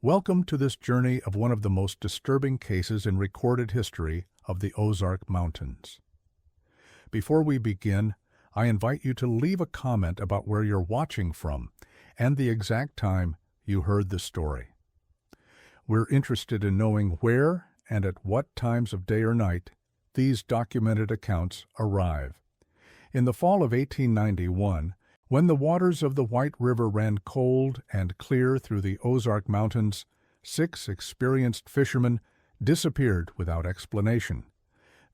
Welcome to this journey of one of the most disturbing cases in recorded history of the Ozark Mountains. Before we begin, I invite you to leave a comment about where you're watching from and the exact time you heard the story. We're interested in knowing where and at what times of day or night these documented accounts arrive. In the fall of 1891, when the waters of the White River ran cold and clear through the Ozark Mountains, 6 experienced fishermen disappeared without explanation.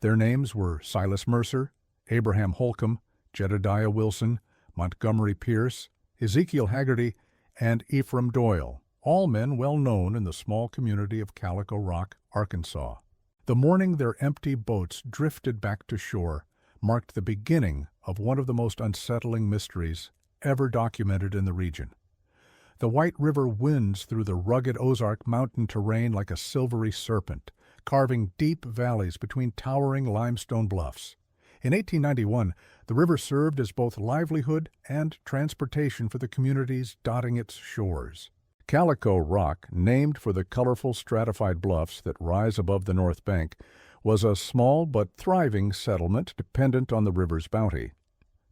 Their names were Silas Mercer, Abraham Holcomb, Jedediah Wilson, Montgomery Pierce, Ezekiel Haggerty, and Ephraim Doyle, all men well known in the small community of Calico Rock, Arkansas. The morning their empty boats drifted back to shore marked the beginning of one of the most unsettling mysteries ever documented in the region. The White River winds through the rugged Ozark mountain terrain like a silvery serpent, carving deep valleys between towering limestone bluffs. In 1891, the river served as both livelihood and transportation for the communities dotting its shores. Calico Rock, named for the colorful stratified bluffs that rise above the north bank, was a small but thriving settlement dependent on the river's bounty.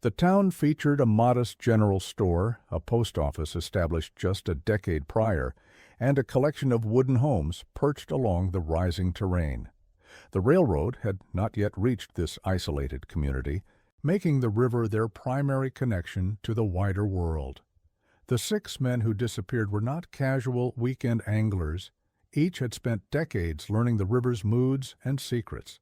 The town featured a modest general store, a post office established just a decade prior, and a collection of wooden homes perched along the rising terrain. The railroad had not yet reached this isolated community, making the river their primary connection to the wider world. The 6 men who disappeared were not casual weekend anglers. Each had spent decades learning the river's moods and secrets.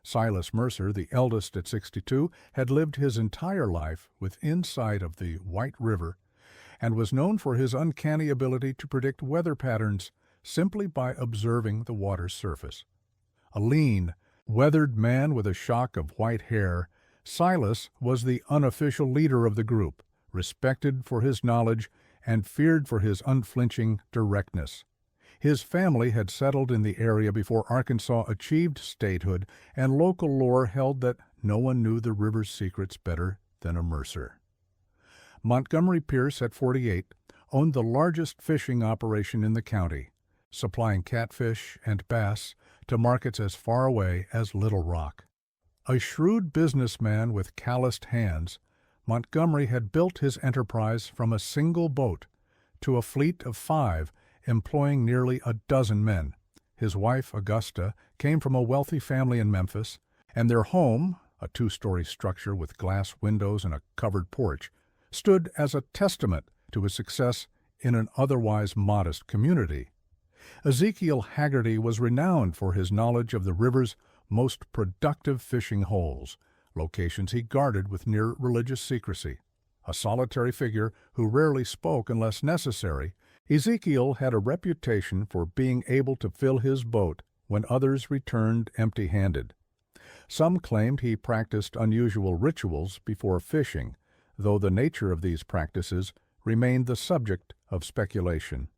Silas Mercer, the eldest at 62, had lived his entire life within sight of the White River and was known for his uncanny ability to predict weather patterns simply by observing the water's surface. A lean, weathered man with a shock of white hair, Silas was the unofficial leader of the group, respected for his knowledge and feared for his unflinching directness. His family had settled in the area before Arkansas achieved statehood, and local lore held that no one knew the river's secrets better than a Mercer. Montgomery Pierce, at 48, owned the largest fishing operation in the county, supplying catfish and bass to markets as far away as Little Rock. A shrewd businessman with calloused hands, Montgomery had built his enterprise from a single boat to a fleet of 5, employing nearly a dozen men. His wife, Augusta, came from a wealthy family in Memphis, and their home, a 2-story structure with glass windows and a covered porch, stood as a testament to his success in an otherwise modest community. Ezekiel Haggerty was renowned for his knowledge of the river's most productive fishing holes, locations he guarded with near religious secrecy. A solitary figure who rarely spoke unless necessary, Ezekiel had a reputation for being able to fill his boat when others returned empty-handed. Some claimed he practiced unusual rituals before fishing, though the nature of these practices remained the subject of speculation.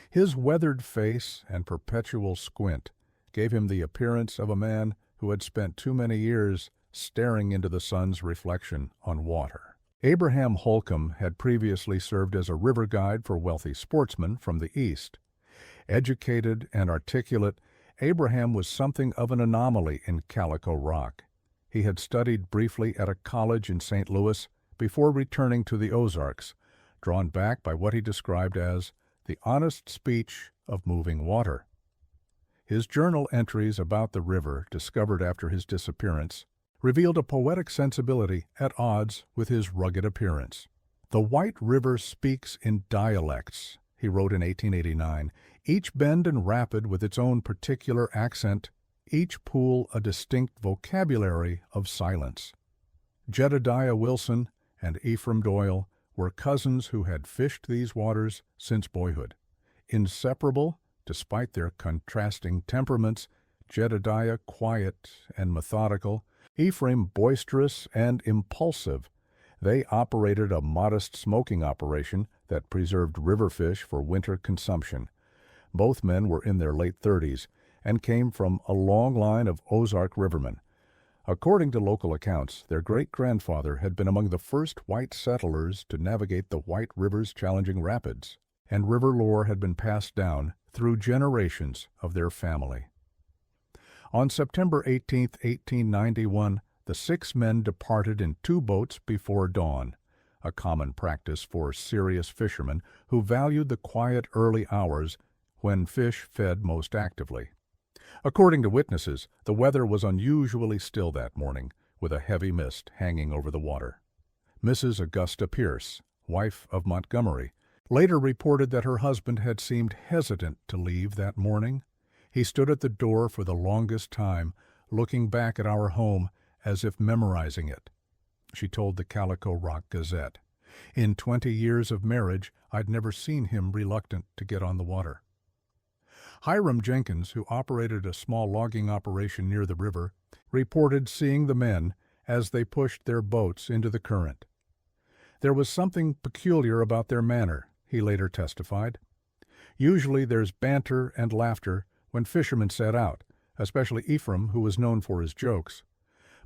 His weathered face and perpetual squint gave him the appearance of a man who had spent too many years staring into the sun's reflection on water. Abraham Holcomb had previously served as a river guide for wealthy sportsmen from the East. Educated and articulate, Abraham was something of an anomaly in Calico Rock. He had studied briefly at a college in St. Louis before returning to the Ozarks, drawn back by what he described as the honest speech of moving water. His journal entries about the river, discovered after his disappearance, revealed a poetic sensibility at odds with his rugged appearance. "The White River speaks in dialects," he wrote in 1889, "each bend and rapid with its own particular accent, each pool a distinct vocabulary of silence." Jedediah Wilson and Ephraim Doyle were cousins who had fished these waters since boyhood. Inseparable, despite their contrasting temperaments, Jedediah quiet and methodical, Ephraim boisterous and impulsive, they operated a modest smoking operation that preserved river fish for winter consumption. Both men were in their late 30s and came from a long line of Ozark rivermen. According to local accounts, their great-grandfather had been among the first white settlers to navigate the White River's challenging rapids. and river lore had been passed down through generations of their family. On September 18, 1891, the 6 men departed in 2 boats before dawn, a common practice for serious fishermen who valued the quiet early hours when fish fed most actively. According to witnesses, the weather was unusually still that morning, with a heavy mist hanging over the water. Mrs. Augusta Pierce, wife of Montgomery, later reported that her husband had seemed hesitant to leave that morning. He stood at the door for the longest time, looking back at our home as if memorizing it. She told the Calico Rock Gazette, "In 20 years of marriage, I'd never seen him reluctant to get on the water." Hiram Jenkins, who operated a small logging operation near the river, reported seeing the men as they pushed their boats into the current. There was something peculiar about their manner, he later testified. Usually there's banter and laughter when fishermen set out, especially Ephraim, who was known for his jokes.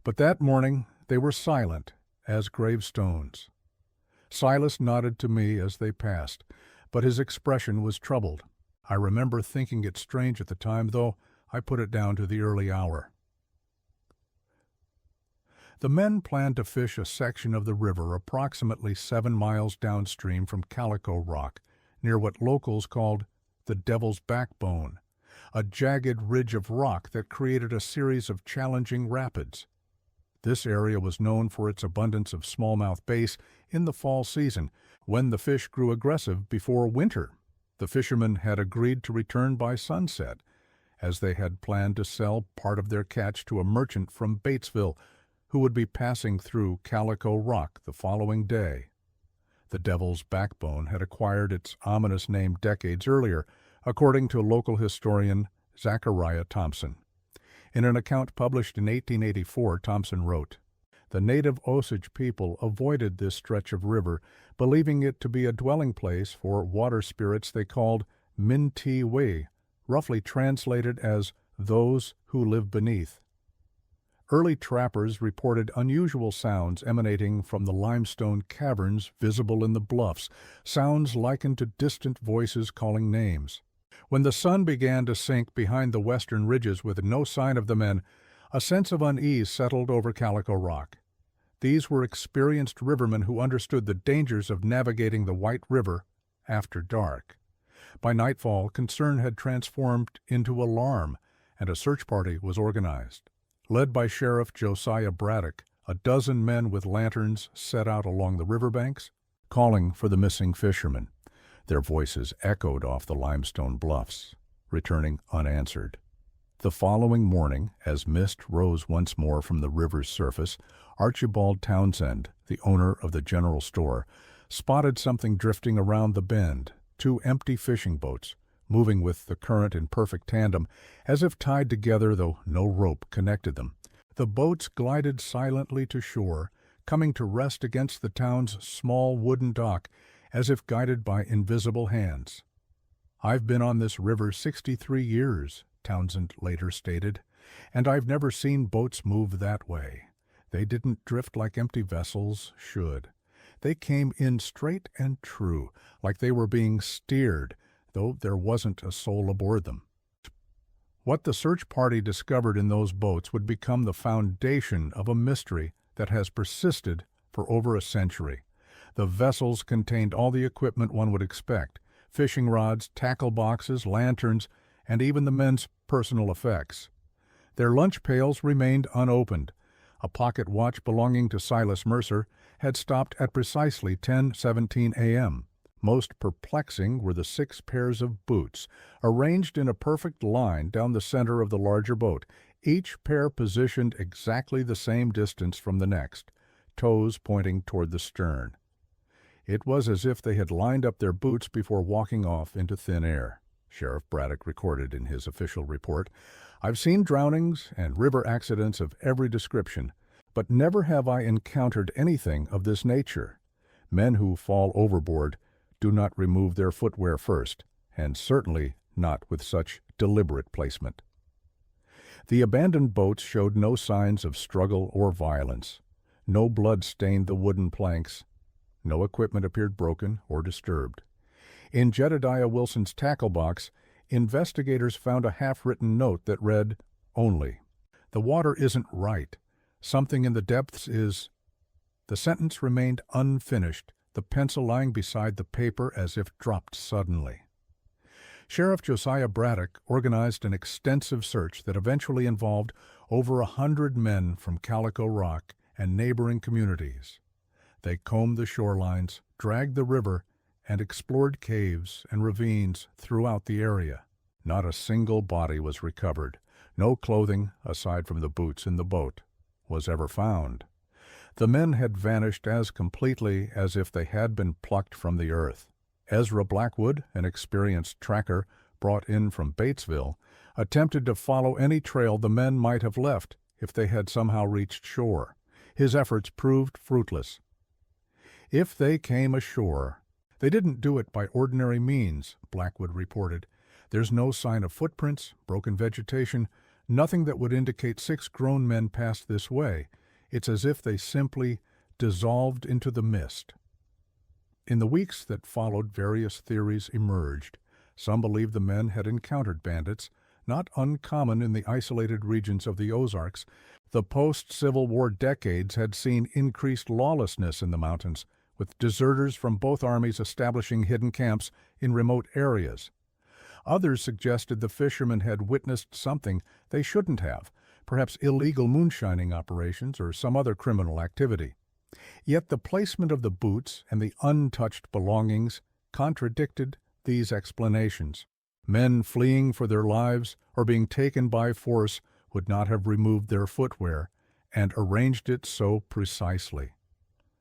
But that morning they were silent as gravestones. Silas nodded to me as they passed, but his expression was troubled. I remember thinking it strange at the time, though I put it down to the early hour. The men planned to fish a section of the river approximately 7 miles downstream from Calico Rock, near what locals called the Devil's Backbone, a jagged ridge of rock that created a series of challenging rapids. This area was known for its abundance of smallmouth bass in the fall season, when the fish grew aggressive before winter. The fishermen had agreed to return by sunset, as they had planned to sell part of their catch to a merchant from Batesville, who would be passing through Calico Rock the following day. The Devil's Backbone had acquired its ominous name decades earlier, according to local historian Zachariah Thompson. In an account published in 1884, Thompson wrote, "The native Osage people avoided this stretch of river, believing it to be a dwelling place for water spirits they called Min-ti-wei, roughly translated as those who live beneath." Early trappers reported unusual sounds emanating from the limestone caverns visible in the bluffs, sounds likened to distant voices calling names. When the sun began to sink behind the western ridges with no sign of the men, a sense of unease settled over Calico Rock. These were experienced rivermen who understood the dangers of navigating the White River after dark. By nightfall, concern had transformed into alarm, and a search party was organized. Led by Sheriff Josiah Braddock, a dozen men with lanterns set out along the riverbanks, calling for the missing fishermen. Their voices echoed off the limestone bluffs, returning unanswered. The following morning, as mist rose once more from the river's surface, Archibald Townsend, the owner of the general store, spotted something drifting around the bend, 2 empty fishing boats, moving with the current in perfect tandem, as if tied together though no rope connected them. The boats glided silently to shore, coming to rest against the town's small wooden dock, as if guided by invisible hands. "I've been on this river 63 years, Townsend later stated, "and I've never seen boats move that way. They didn't drift like empty vessels should. They came in straight and true, like they were being steered, though there wasn't a soul aboard them." What the search party discovered in those boats would become the foundation of a mystery that has persisted for over a century. The vessels contained all the equipment one would expect: fishing rods, tackle boxes, lanterns, and even the men's personal effects. Their lunch pails remained unopened. A pocket watch belonging to Silas Mercer had stopped at precisely 10:17 a.m. Most perplexing were the 6 pairs of boots, arranged in a perfect line down the center of the larger boat, each pair positioned exactly the same distance from the next, toes pointing toward the stern. It was as if they had lined up their boots before walking off into thin air, Sheriff Braddock recorded in his official report. "I've seen drownings and river accidents of every description, but never have I encountered anything of this nature. Men who fall overboard do not remove their footwear first, and certainly not with such deliberate placement." The abandoned boats showed no signs of struggle or violence. No blood stained the wooden planks. No equipment appeared broken or disturbed. In Jedediah Wilson's tackle box, investigators found a half-written note that read, "Only. The water isn't right. Something in the depths is—" The sentence remained unfinished, the pencil lying beside the paper as if dropped suddenly. Sheriff Josiah Braddock organized an extensive search that eventually involved over 100 men from Calico Rock and neighboring communities. They combed the shorelines, dragged the river, and explored caves and ravines throughout the area. Not a single body was recovered. No clothing, aside from the boots in the boat, was ever found. The men had vanished as completely as if they had been plucked from the earth. Ezra Blackwood, an experienced tracker brought in from Batesville, attempted to follow any trail the men might have left if they had somehow reached shore. His efforts proved fruitless. If they came ashore, they didn't do it by ordinary means, Blackwood reported. There's no sign of footprints, broken vegetation, nothing that would indicate 6 grown men passed this way. It's as if they simply dissolved into the mist. In the weeks that followed, various theories emerged. Some believed the men had encountered bandits, not uncommon in the isolated regions of the Ozarks. The post-Civil War decades had seen increased lawlessness in the mountains, with deserters from both armies establishing hidden camps in remote areas. Others suggested the fishermen had witnessed something they shouldn't have, perhaps illegal moonshining operations or some other criminal activity. Yet the placement of the boots and the untouched belongings contradicted these explanations. Men fleeing for their lives or being taken by force would not have removed their footwear and arranged it so precisely.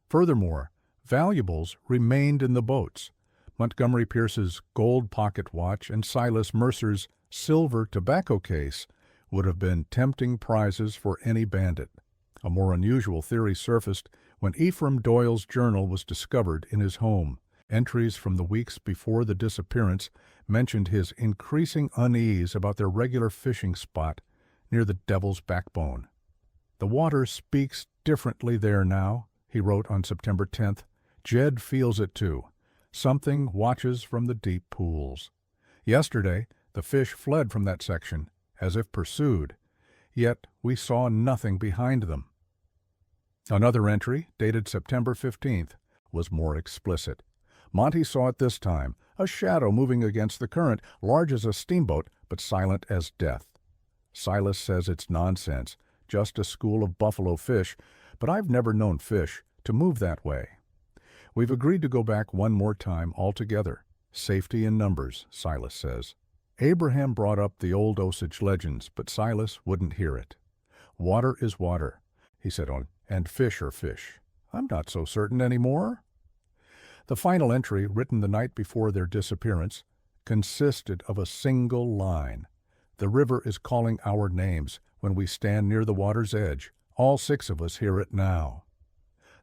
Furthermore, valuables remained in the boats. Montgomery Pierce's gold pocket watch and Silas Mercer's silver tobacco case would have been tempting prizes for any bandit. A more unusual theory surfaced when Ephraim Doyle's journal was discovered in his home. Entries from the weeks before the disappearance mentioned his increasing unease about their regular fishing spot near the Devil's Backbone. "The water speaks differently there now," he wrote on September 10th. "Jed feels it too. Something watches from the deep pools. Yesterday, the fish fled from that section, as if pursued, yet we saw nothing behind them." Another entry, dated September 15th, was more explicit. Monty saw it this time, a shadow moving against the current, large as a steamboat, but silent as death. Silas says it's nonsense, just a school of buffalo fish, but I've never known fish to move that way. We've agreed to go back one more time altogether. Safety in numbers, Silas says. Abraham brought up the old Osage legends, but Silas wouldn't hear it. Water is water, he said, and fish are fish. I'm not so certain anymore. The final entry, written the night before their disappearance, consisted of a single line. "The river is calling our names when we stand near the water's edge. All 6 of us hear it now."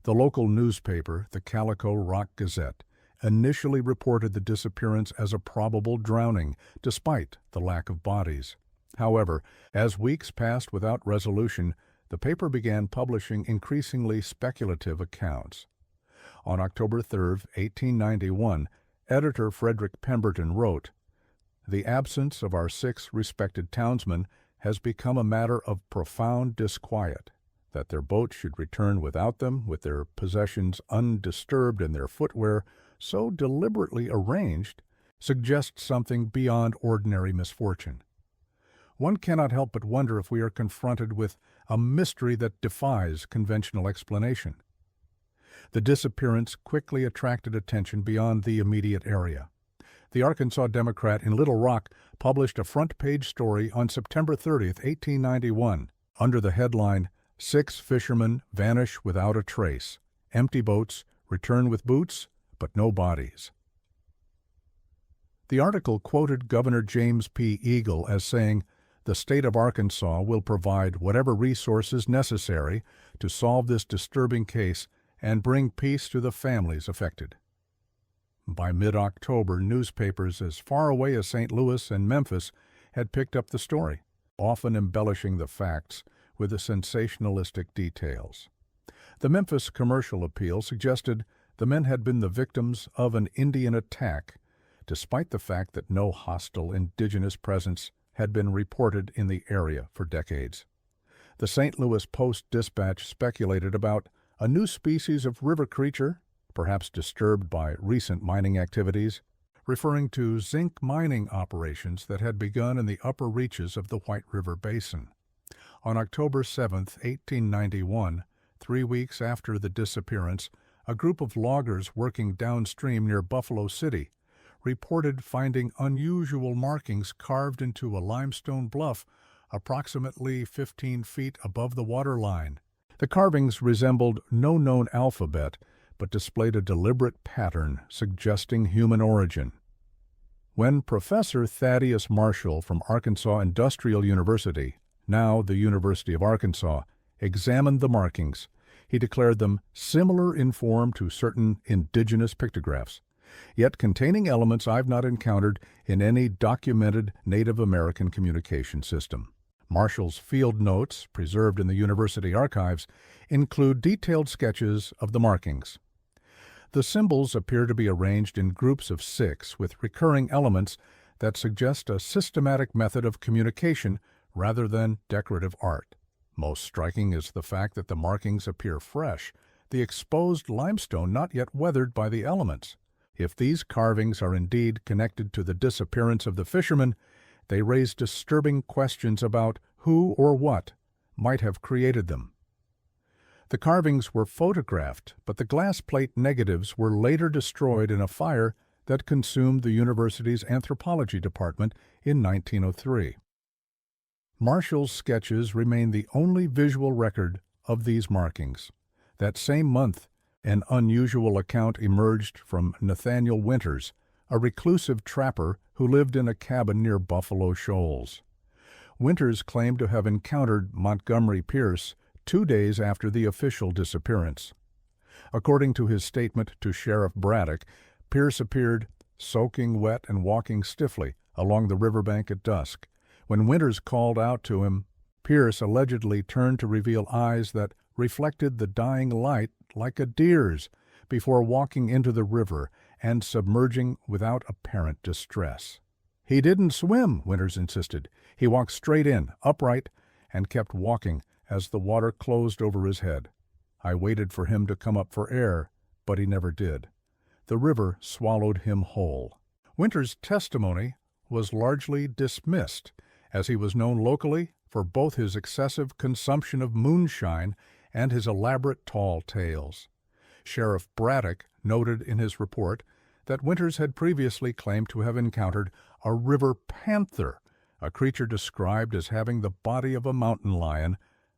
The local newspaper, the Calico Rock Gazette, initially reported the disappearance as a probable drowning, despite the lack of bodies. However, as weeks passed without resolution, the paper began publishing increasingly speculative accounts. On October 3, 1891, editor Frederick Pemberton wrote, "The absence of our 6 respected townsmen has become a matter of profound disquiet. That their boat should return without them, with their possessions undisturbed and their footwear so deliberately arranged, suggests something beyond ordinary misfortune. One cannot help but wonder if we are confronted with a mystery that defies conventional explanation." The disappearance quickly attracted attention beyond the immediate area. The Arkansas Democrat in Little Rock published a front-page story on September 30, 1891, under the headline, "6 fishermen vanish without a trace. Empty boats return with boots, but no bodies." The article quoted Governor James P. Eagle as saying, "The state of Arkansas will provide whatever resources necessary to solve this disturbing case and bring peace to the families affected." By mid-October, newspapers as far away as St. Louis and Memphis had picked up the story, often embellishing the facts with the sensationalistic details. The Memphis Commercial Appeal suggested the men had been the victims of an Indian attack, despite the fact that no hostile indigenous presence had been reported in the area for decades. The St. Louis Post-Dispatch speculated about a new species of river creature, perhaps disturbed by recent mining activities, referring to zinc mining operations that had begun in the upper reaches of the White River Basin. On October 7, 1891, 3 weeks after the disappearance, a group of loggers working downstream near Buffalo City reported finding unusual markings carved into a limestone bluff approximately 15 feet above the waterline. The carvings resembled no known alphabet, but displayed a deliberate pattern suggesting human origin. When Professor Thaddeus Marshall from Arkansas Industrial University, now the University of Arkansas, examined the markings, he declared them similar in form to certain indigenous pictographs, yet containing elements I've not encountered in any documented Native American communication system. Marshall's field notes, preserved in the university archives, include detailed sketches of the markings. The symbols appear to be arranged in groups of 6 with recurring elements that suggest a systematic method of communication rather than decorative art. Most striking is the fact that the markings appear fresh, the exposed limestone not yet weathered by the elements. If these carvings are indeed connected to the disappearance of the fishermen, they raise disturbing questions about who or what might have created them. The carvings were photographed, but the glass plate negatives were later destroyed in a fire that consumed the university's anthropology department in 1903. Marshall's sketches remain the only visual record of these markings. That same month, an unusual account emerged from Nathaniel Winters, a reclusive trapper who lived in a cabin near Buffalo Shoals. Winters claimed to have encountered Montgomery Pierce 2 days after the official disappearance. According to his statement to Sheriff Braddock, Pierce appeared soaking wet and walking stiffly along the riverbank at dusk. When Winters called out to him, Pierce allegedly turned to reveal eyes that reflected the dying light like a deer's before walking into the river and submerging without apparent distress. He didn't swim, Winters insisted. He walked straight in, upright, and kept walking as the water closed over his head. I waited for him to come up for air, but he never did. The river swallowed him whole. Winters' testimony was largely dismissed, as he was known locally for both his excessive consumption of moonshine and his elaborate tall tales. Sheriff Braddock noted in his report that Winters had previously claimed to have encountered a river panther, a creature described as having the body of a mountain lion,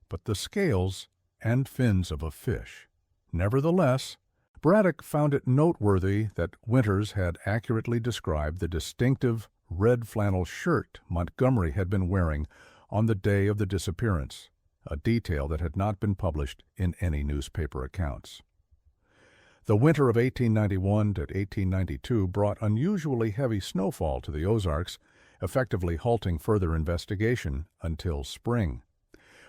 but the scales and fins of a fish. Nevertheless, Braddock found it noteworthy that Winters had accurately described the distinctive red flannel shirt Montgomery had been wearing on the day of the disappearance, a detail that had not been published in any newspaper accounts. The winter of 1891 to 1892 brought unusually heavy snowfall to the Ozarks, effectively halting further investigation until spring.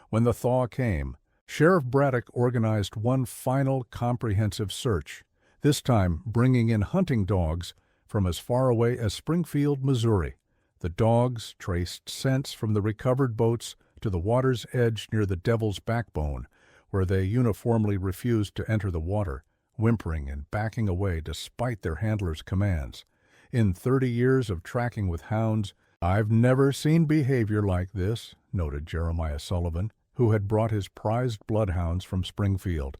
When the thaw came, Sheriff Braddock organized one final comprehensive search, this time bringing in hunting dogs from as far away as Springfield, Missouri. The dogs traced scents from the recovered boats to the water's edge near the Devil's Backbone, where they uniformly refused to enter the water, whimpering and backing away despite their handlers' commands. In 30 years of tracking with hounds, I've never seen behavior like this, noted Jeremiah Sullivan, who had brought his prized bloodhounds from Springfield.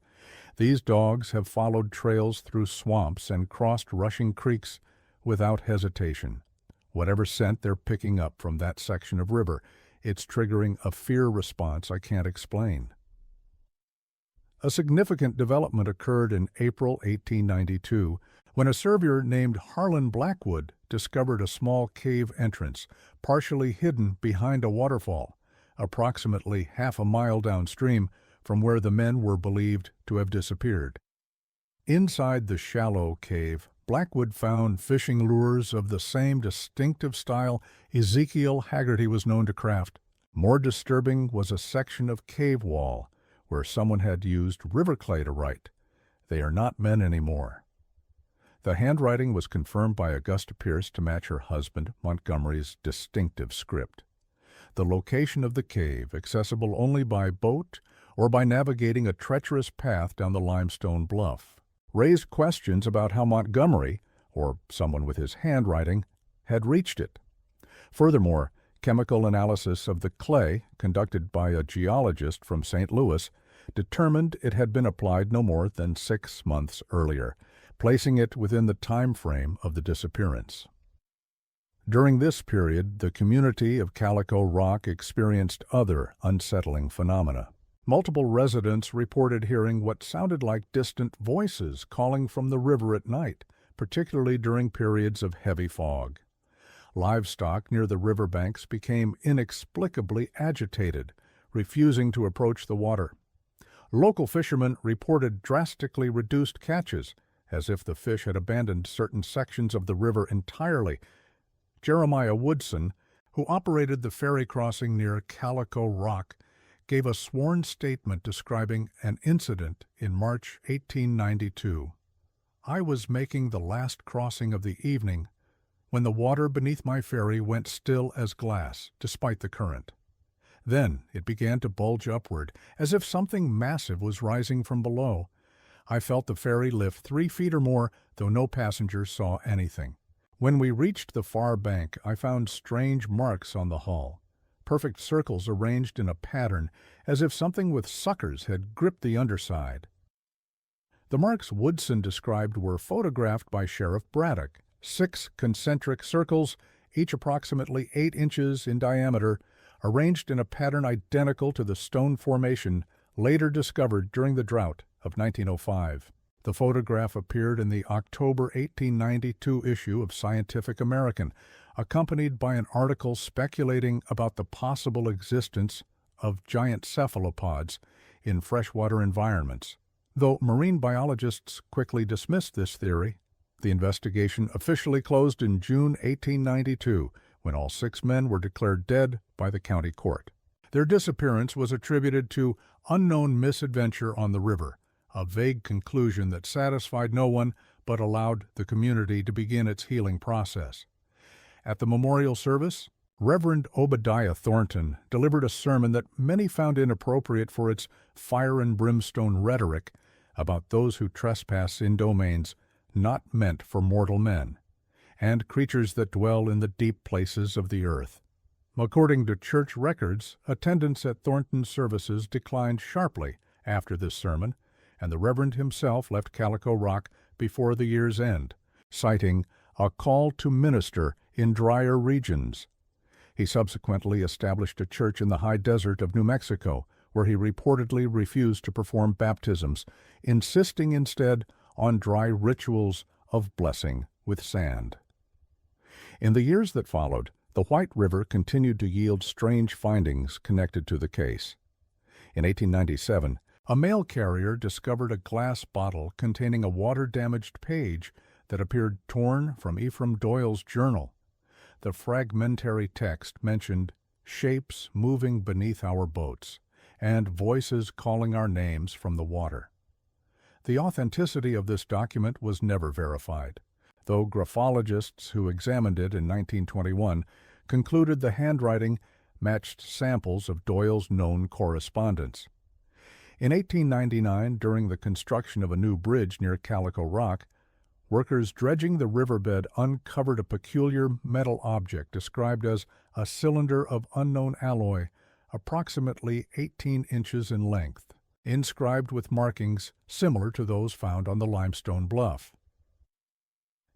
These dogs have followed trails through swamps and crossed rushing creeks without hesitation. Whatever scent they're picking up from that section of river, it's triggering a fear response I can't explain. A significant development occurred in April 1892 when a surveyor named Harlan Blackwood discovered a small cave entrance, partially hidden behind a waterfall, approximately half a mile downstream from where the men were believed to have disappeared. Inside the shallow cave, Blackwood found fishing lures of the same distinctive style Ezekiel Haggerty was known to craft. More disturbing was a section of cave wall where someone had used river clay to write, "They are not men anymore." The handwriting was confirmed by Augusta Pierce to match her husband, Montgomery's distinctive script. The location of the cave, accessible only by boat or by navigating a treacherous path down the limestone bluff, raised questions about how Montgomery, or someone with his handwriting, had reached it. Furthermore, chemical analysis of the clay, conducted by a geologist from St. Louis, determined it had been applied no more than 6 months earlier, placing it within the time frame of the disappearance. During this period, the community of Calico Rock experienced other unsettling phenomena. Multiple residents reported hearing what sounded like distant voices calling from the river at night, particularly during periods of heavy fog. Livestock near the riverbanks became inexplicably agitated, refusing to approach the water. Local fishermen reported drastically reduced catches, as if the fish had abandoned certain sections of the river entirely. Jeremiah Woodson, who operated the ferry crossing near Calico Rock, gave a sworn statement describing an incident in March 1892. "I was making the last crossing of the evening when the water beneath my ferry went still as glass, despite the current. Then it began to bulge upward, as if something massive was rising from below. I felt the ferry lift 3 feet or more, though no passengers saw anything. When we reached the far bank, I found strange marks on the hull, perfect circles arranged in a pattern, as if something with suckers had gripped the underside." The marks Woodson described were photographed by Sheriff Braddock. 6 concentric circles, each approximately 8 inches in diameter, arranged in a pattern identical to the stone formation later discovered during the drought of 1905. The photograph appeared in the October 1892 issue of Scientific American, accompanied by an article speculating about the possible existence of giant cephalopods in freshwater environments. Though marine biologists quickly dismissed this theory, the investigation officially closed in June 1892, when all 6 men were declared dead by the county court. Their disappearance was attributed to unknown misadventure on the river, a vague conclusion that satisfied no one but allowed the community to begin its healing process. At the memorial service, Reverend Obadiah Thornton delivered a sermon that many found inappropriate for its fire and brimstone rhetoric about those who trespass in domains not meant for mortal men, and creatures that dwell in the deep places of the earth. According to church records, attendance at Thornton's services declined sharply after this sermon, and the Reverend himself left Calico Rock before the year's end, citing a call to minister in drier regions. He subsequently established a church in the high desert of New Mexico, where he reportedly refused to perform baptisms, insisting instead on dry rituals of blessing with sand. In the years that followed, the White River continued to yield strange findings connected to the case. In 1897, a mail carrier discovered a glass bottle containing a water-damaged page that appeared torn from Ephraim Doyle's journal. The fragmentary text mentioned shapes moving beneath our boats and voices calling our names from the water. The authenticity of this document was never verified, though graphologists who examined it in 1921 concluded the handwriting matched samples of Doyle's known correspondence. In 1899, during the construction of a new bridge near Calico Rock, workers dredging the riverbed uncovered a peculiar metal object described as a cylinder of unknown alloy, approximately 18 inches in length, inscribed with markings similar to those found on the limestone bluff.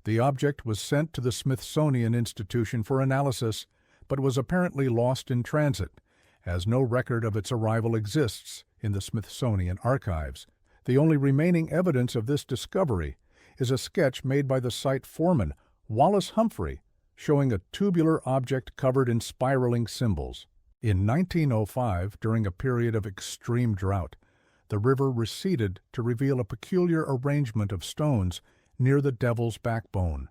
The object was sent to the Smithsonian Institution for analysis, but was apparently lost in transit, as no record of its arrival exists in the Smithsonian archives. The only remaining evidence of this discovery is a sketch made by the site foreman, Wallace Humphrey, showing a tubular object covered in spiraling symbols. In 1905, during a period of extreme drought, the river receded to reveal a peculiar arrangement of stones near the Devil's Backbone.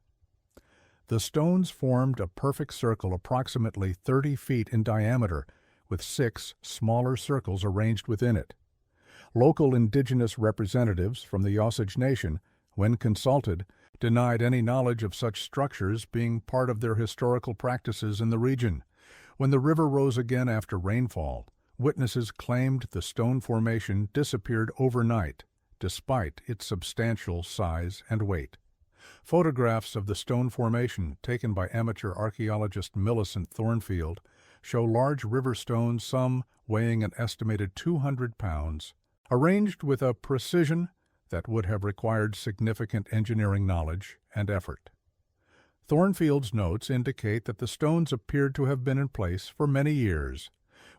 The stones formed a perfect circle approximately 30 feet in diameter, with 6 smaller circles arranged within it. Local indigenous representatives from the Osage Nation, when consulted, denied any knowledge of such structures being part of their historical practices in the region. When the river rose again after rainfall, witnesses claimed the stone formation disappeared overnight, despite its substantial size and weight. Photographs of the stone formation taken by amateur archaeologist Millicent Thornfield show large river stones, some weighing an estimated 200 pounds, arranged with a precision that would have required significant engineering knowledge and effort. Thornfield's notes indicate that the stones appeared to have been in place for many years,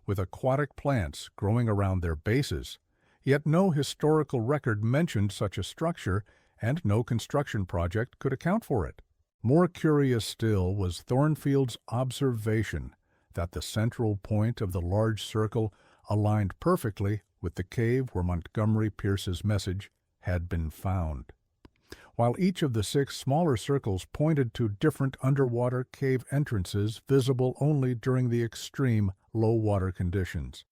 with aquatic plants growing around their bases, yet no historical record mentioned such a structure and no construction project could account for it. More curious still was Thornfield's observation that the central point of the large circle aligned perfectly with the cave where Montgomery Pierce's message had been found. While each of the 6 smaller circles pointed to different underwater cave entrances visible only during the extreme low water conditions.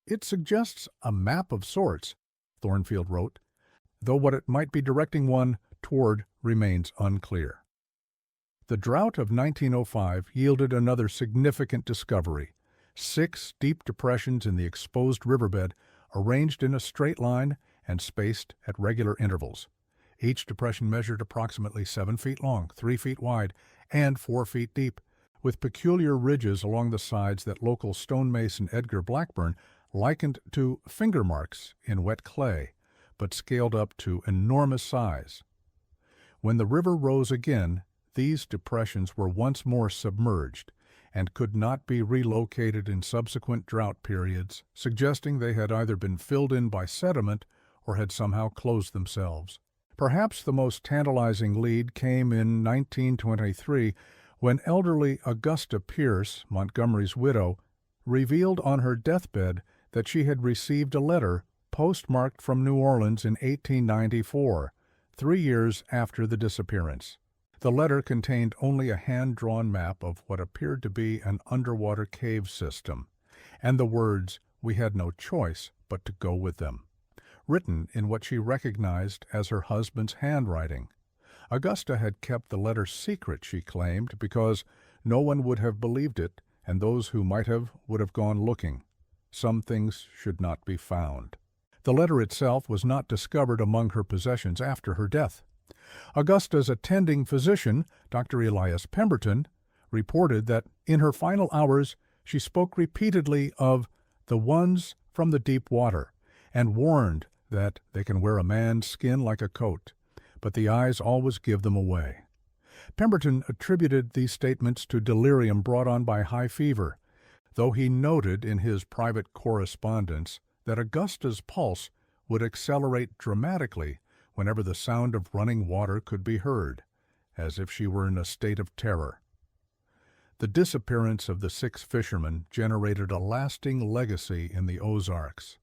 It suggests a map of sorts, Thornfield wrote, though what it might be directing one toward remains unclear. The drought of 1905 yielded another significant discovery: 6 deep depressions in the exposed riverbed arranged in a straight line and spaced at regular intervals. Each depression measured approximately 7 feet long, 3 feet wide, and 4 feet deep, with peculiar ridges along the sides that local stonemason Edgar Blackburn likened to finger marks in wet clay, but scaled up to enormous size. When the river rose again, these depressions were once more submerged and could not be relocated in subsequent drought periods, suggesting they had either been filled in by sediment or had somehow closed themselves. Perhaps the most tantalizing lead came in 1923 when elderly Augusta Pierce, Montgomery's widow, revealed on her deathbed that she had received a letter postmarked from New Orleans in 1894, 3 years after the disappearance. The letter contained only a hand-drawn map of what appeared to be an underwater cave system, and the words, "We had no choice but to go with them," written in what she recognized as her husband's handwriting. Augusta had kept the letter secret, she claimed, because no one would have believed it, and those who might have would have gone looking. Some things should not be found. The letter itself was not discovered among her possessions after her death. Augusta's attending physician, Dr. Elias Pemberton, reported that in her final hours she spoke repeatedly of the ones from the deep water, and warned that they can wear a man's skin like a coat, but the eyes always give them away. Pemberton attributed these statements to delirium brought on by high fever, though he noted in his private correspondence that Augusta's pulse would accelerate dramatically whenever the sound of running water could be heard, as if she were in a state of terror. The disappearance of the 6 fishermen generated a lasting legacy in the Ozarks.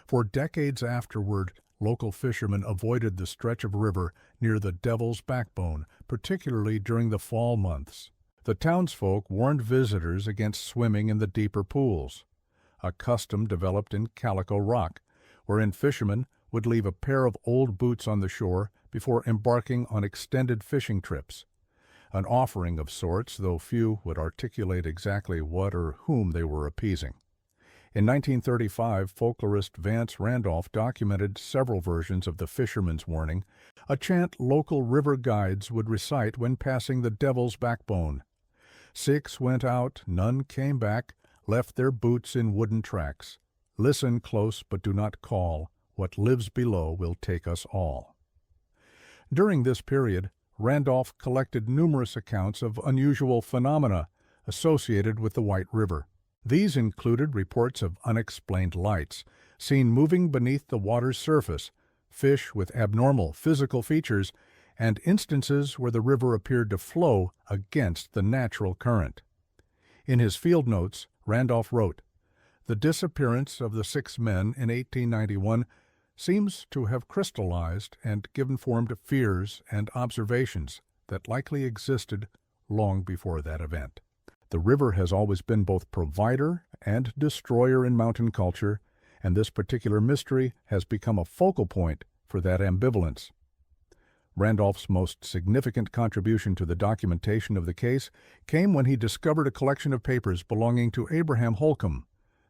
For decades afterward, local fishermen avoided the stretch of river near the Devil's Backbone, particularly during the fall months. The townsfolk warned visitors against swimming in the deeper pools, a custom developed in Calico Rock, wherein fishermen would leave a pair of old boots on the shore before embarking on extended fishing trips, an offering of sorts, though few would articulate exactly what or whom they were appeasing. In 1935, folklorist Vance Randolph documented several versions of the fisherman's warning, a chant local river guides would recite when passing the Devil's Backbone. 6 went out, none came back, left their boots in wooden tracks. Listen close, but do not call. What lives below will take us all. During this period, Randolph collected numerous accounts of unusual phenomena associated with the White River. These included reports of unexplained lights, seen moving beneath the water's surface, fish with abnormal physical features, and instances where the river appeared to flow against the natural current. In his field notes, Randolph wrote, "The disappearance of the 6 men in 1891 seems to have crystallized and given form to fears and observations that likely existed long before that event. The river has always been both provider and destroyer in mountain culture, and this particular mystery has become a focal point for that ambivalence." Randolph's most significant contribution to the documentation of the case came when he discovered a collection of papers belonging to Abraham Holcomb,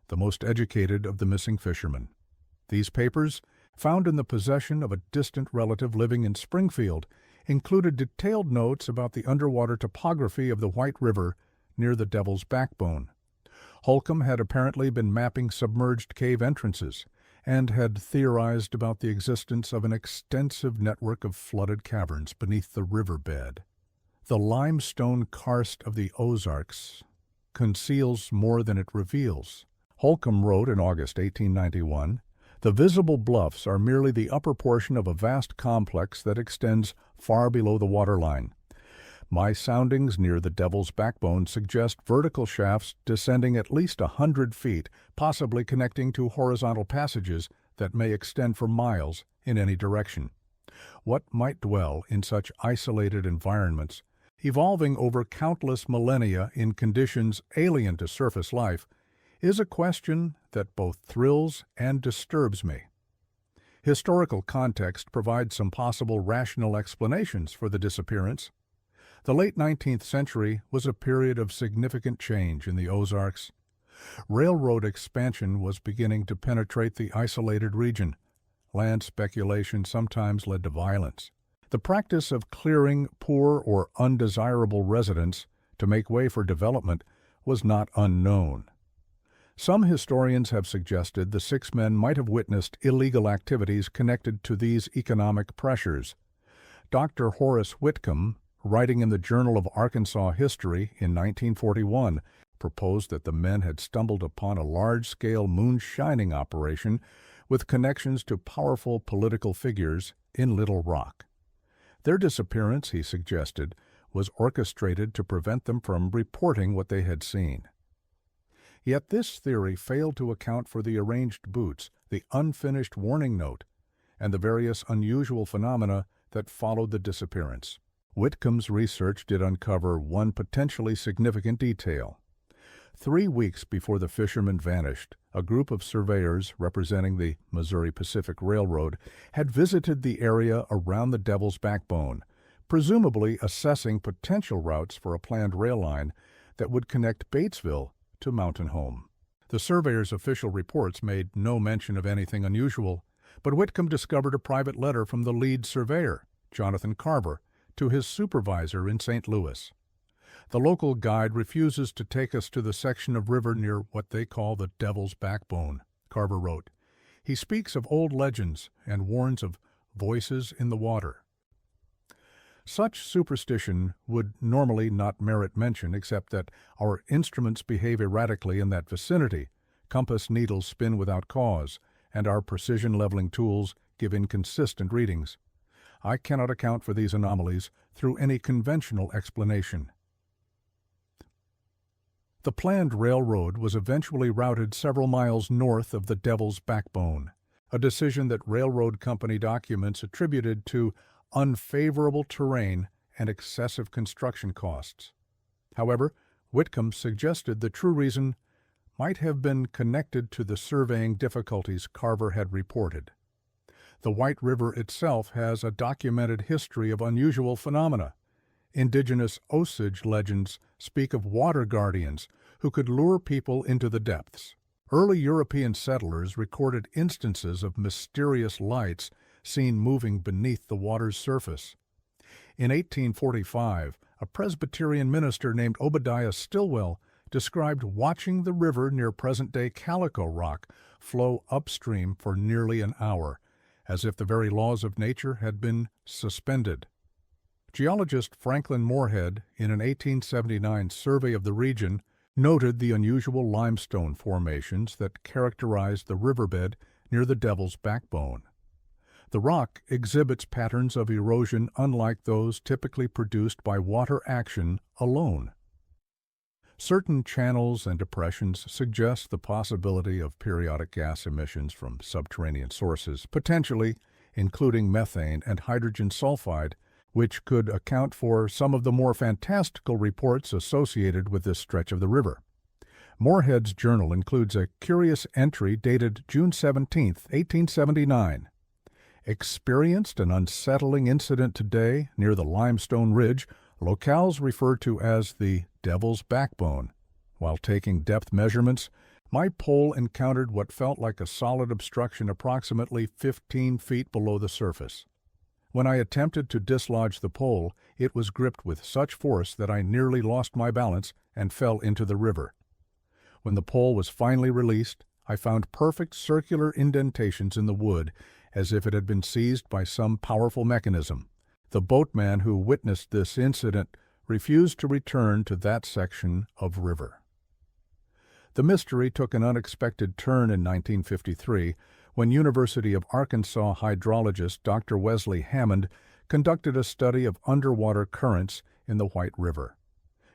the most educated of the missing fishermen. These papers, found in the possession of a distant relative living in Springfield, included detailed notes about the underwater topography of the White River near the Devil's Backbone. Holcomb had apparently been mapping submerged cave entrances and had theorized about the existence of an extensive network of flooded caverns beneath the riverbed. The limestone karst of the Ozarks conceals more than it reveals. Holcomb wrote in August 1891, "The visible bluffs are merely the upper portion of a vast complex that extends far below the waterline. My soundings near the Devil's Backbone suggest vertical shafts descending at least 100 feet, possibly connecting to horizontal passages that may extend for miles in any direction. What might dwell in such isolated environments, evolving over countless millennia in conditions alien to surface life, is a question that both thrills and disturbs me." Historical context provides some possible rational explanations for the disappearance. The late 19th century was a period of significant change in the Ozarks. Railroad expansion was beginning to penetrate the isolated region. Land speculation sometimes led to violence. The practice of clearing poor or undesirable residents to make way for development was not unknown. Some historians have suggested the 6 men might have witnessed illegal activities connected to these economic pressures. Dr. Horace Whitcomb, writing in the Journal of Arkansas History in 1941, proposed that the men had stumbled upon a large-scale moonshining operation with connections to powerful political figures in Little Rock. Their disappearance, he suggested, was orchestrated to prevent them from reporting what they had seen. Yet this theory failed to account for the arranged boots, the unfinished warning note, and the various unusual phenomena that followed the disappearance. Whitcomb's research did uncover one potentially significant detail. 3 weeks before the fishermen vanished, a group of surveyors representing the Missouri Pacific Railroad had visited the area around the Devil's Backbone, presumably assessing potential routes for a planned rail line that would connect Batesville to Mountain Home. The surveyors' official reports made no mention of anything unusual, but Whitcomb discovered a private letter from the lead surveyor, Jonathan Carver, to his supervisor in St. Louis. "The local guide refuses to take us to the section of river near what they call the Devil's Backbone," Carver wrote. "He speaks of old legends and warns of voices in the water." Such superstition would normally not merit mention except that our instruments behave erratically in that vicinity, compass needles spin without cause, and our precision leveling tools give inconsistent readings. I cannot account for these anomalies through any conventional explanation. The planned railroad was eventually routed several miles north of the Devil's Backbone, a decision that railroad company documents attributed to unfavorable terrain and excessive construction costs. However, Whitcomb suggested the true reason might have been connected to the surveying difficulties Carver had reported. The White River itself has a documented history of unusual phenomena. Indigenous Osage legends speak of water guardians who could lure people into the depths. Early European settlers recorded instances of mysterious lights seen moving beneath the water's surface. In 1845, a Presbyterian minister named Obadiah Stillwell described watching the river near present-day Calico Rock flow upstream for nearly an hour, as if the very laws of nature had been suspended. Geologist Franklin Moorhead, in an 1879 survey of the region, noted the unusual limestone formations that characterized the riverbed near the Devil's Backbone. The rock exhibits patterns of erosion unlike those typically produced by water action alone. Certain channels and depressions suggest the possibility of periodic gas emissions from subterranean sources, potentially including methane and hydrogen sulfide, which could account for some of the more fantastical reports associated with this stretch of the river. Moorhead's journal includes a curious entry dated June 17, 1879. Experienced an unsettling incident today near the Limestone Ridge, locales refer to as the Devil's Backbone. While taking depth measurements, my pole encountered what felt like a solid obstruction approximately 15 feet below the surface. When I attempted to dislodge the pole, it was gripped with such force that I nearly lost my balance and fell into the river. When the pole was finally released, I found perfect circular indentations in the wood, as if it had been seized by some powerful mechanism. The boatman who witnessed this incident refused to return to that section of river. The mystery took an unexpected turn in 1953 when University of Arkansas hydrologist Dr. Wesley Hammond conducted a study of underwater currents in the White River.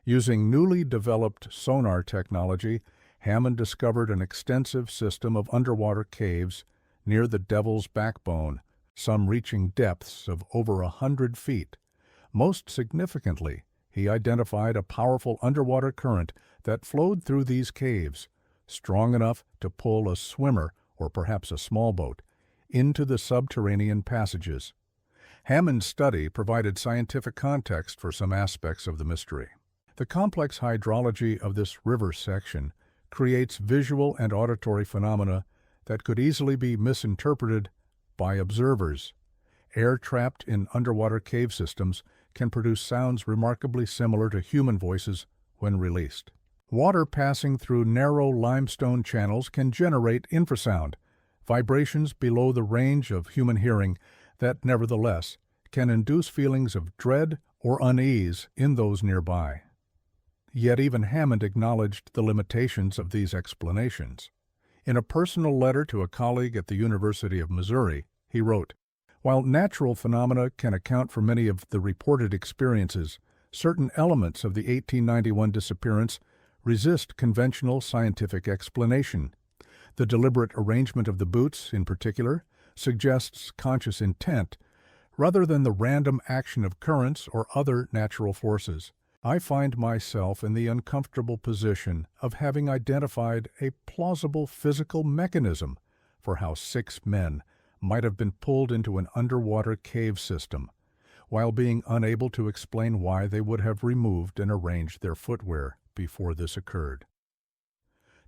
Using newly developed sonar technology, Hammond discovered an extensive system of underwater caves near the Devil's Backbone, some reaching depths of over 100 feet. Most significantly, he identified a powerful underwater current that flowed through these caves, strong enough to pull a swimmer, or perhaps a small boat, into the subterranean passages. Hammond's study provided scientific context for some aspects of the mystery. The complex hydrology of this river section creates visual and auditory phenomena that could easily be misinterpreted by observers. Air trapped in underwater cave systems can produce sounds remarkably similar to human voices when released. Water passing through narrow limestone channels can generate infrasound, vibrations below the range of human hearing that nevertheless can induce feelings of dread or unease in those nearby. Yet even Hammond acknowledged the limitations of these explanations. In a personal letter to a colleague at the University of Missouri, he wrote, "While natural phenomena can account for many of the reported experiences, certain elements of the 1891 disappearance resist conventional scientific explanation. The deliberate arrangement of the boots, in particular, suggests conscious intent, rather than the random action of currents or other natural forces. I find myself in the uncomfortable position of having identified a plausible physical mechanism for how 6 men might have been pulled into an underwater cave system, while being unable to explain why they would have removed and arranged their footwear before this occurred."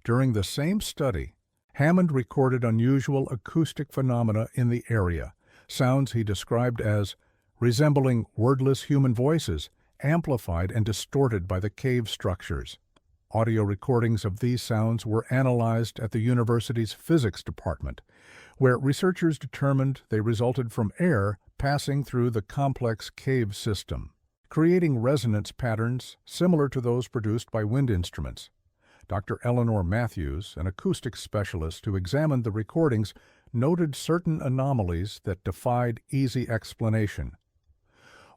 During the same study, Hammond recorded unusual acoustic phenomena in the area, sounds he described as resembling wordless human voices, amplified and distorted by the cave structures. Audio recordings of these sounds were analyzed at the university's physics department, where researchers determined they resulted from air passing through the complex cave system, creating resonance patterns similar to those produced by wind instruments. Dr. Eleanor Matthews, an acoustic specialist who examined the recordings, noted certain anomalies that defied easy explanation.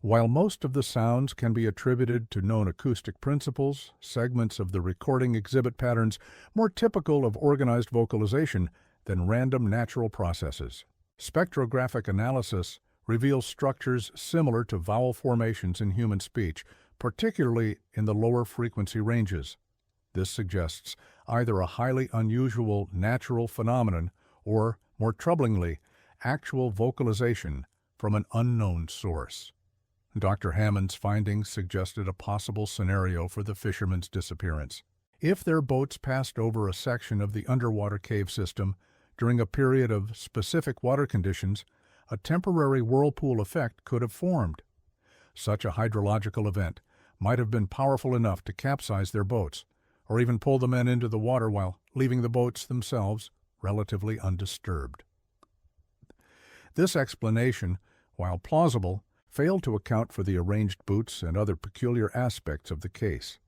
While most of the sounds can be attributed to known acoustic principles, segments of the recording exhibit patterns more typical of organized vocalization than random natural processes. Spectrographic analysis reveals structures similar to vowel formations in human speech, particularly in the lower frequency ranges. This suggests either a highly unusual natural phenomenon or, more troublingly, actual vocalization from an unknown source. Dr. Hammond's findings suggested a possible scenario for the fishermen's disappearance. If their boats passed over a section of the underwater cave system during a period of specific water conditions, a temporary whirlpool effect could have formed. Such a hydrological event might have been powerful enough to capsize their boats, or even pull the men into the water while leaving the boats themselves relatively undisturbed. This explanation, while plausible, failed to account for the arranged boots and other peculiar aspects of the case.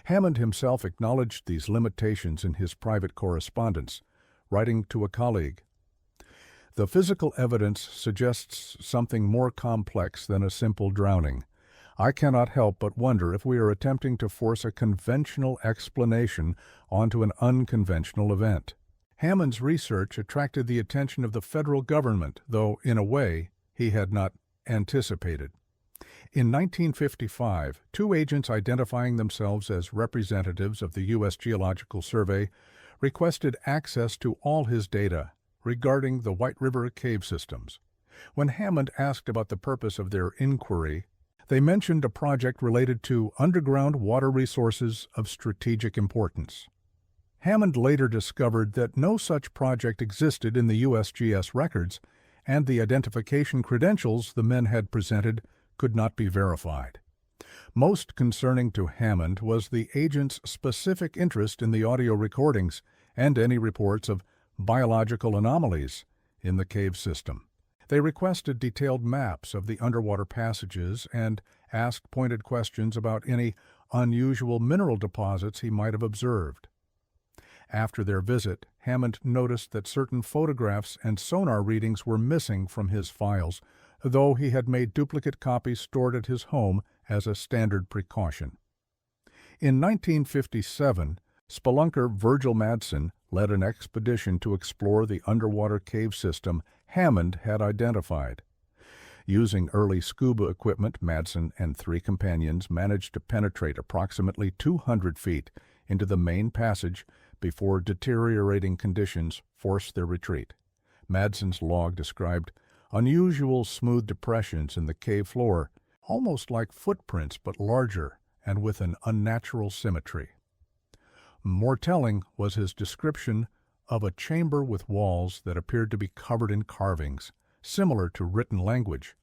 Hammond himself acknowledged these limitations in his private correspondence, writing to a colleague, "The physical evidence suggests something more complex than a simple drowning. I cannot help but wonder if we are attempting to force a conventional explanation onto an unconventional event." Hammond's research attracted the attention of the federal government, though, in a way, he had not anticipated. In 1955, 2 agents identifying themselves as representatives of the U.S. Geological Survey requested access to all his data regarding the White River cave systems. When Hammond asked about the purpose of their inquiry, they mentioned a project related to underground water resources of strategic importance. Hammond later discovered that no such project existed in the USGS records, and the identification credentials the men had presented could not be verified. Most concerning to Hammond was the agent's specific interest in the audio recordings and any reports of biological anomalies in the cave system. They requested detailed maps of the underwater passages and asked pointed questions about any unusual mineral deposits he might have observed. After their visit, Hammond noticed that certain photographs and sonar readings were missing from his files, though he had made duplicate copies stored at his home as a standard precaution. In 1957, spelunker Virgil Madsen led an expedition to explore the underwater cave system Hammond had identified. Using early scuba equipment, Madsen and 3 companions managed to penetrate approximately 200 feet into the main passage before deteriorating conditions forced their retreat. Madsen's log described unusual smooth depressions in the cave floor, almost like footprints but larger and with an unnatural symmetry. More telling was his description of a chamber with walls that appeared to be covered in carvings, similar to written language,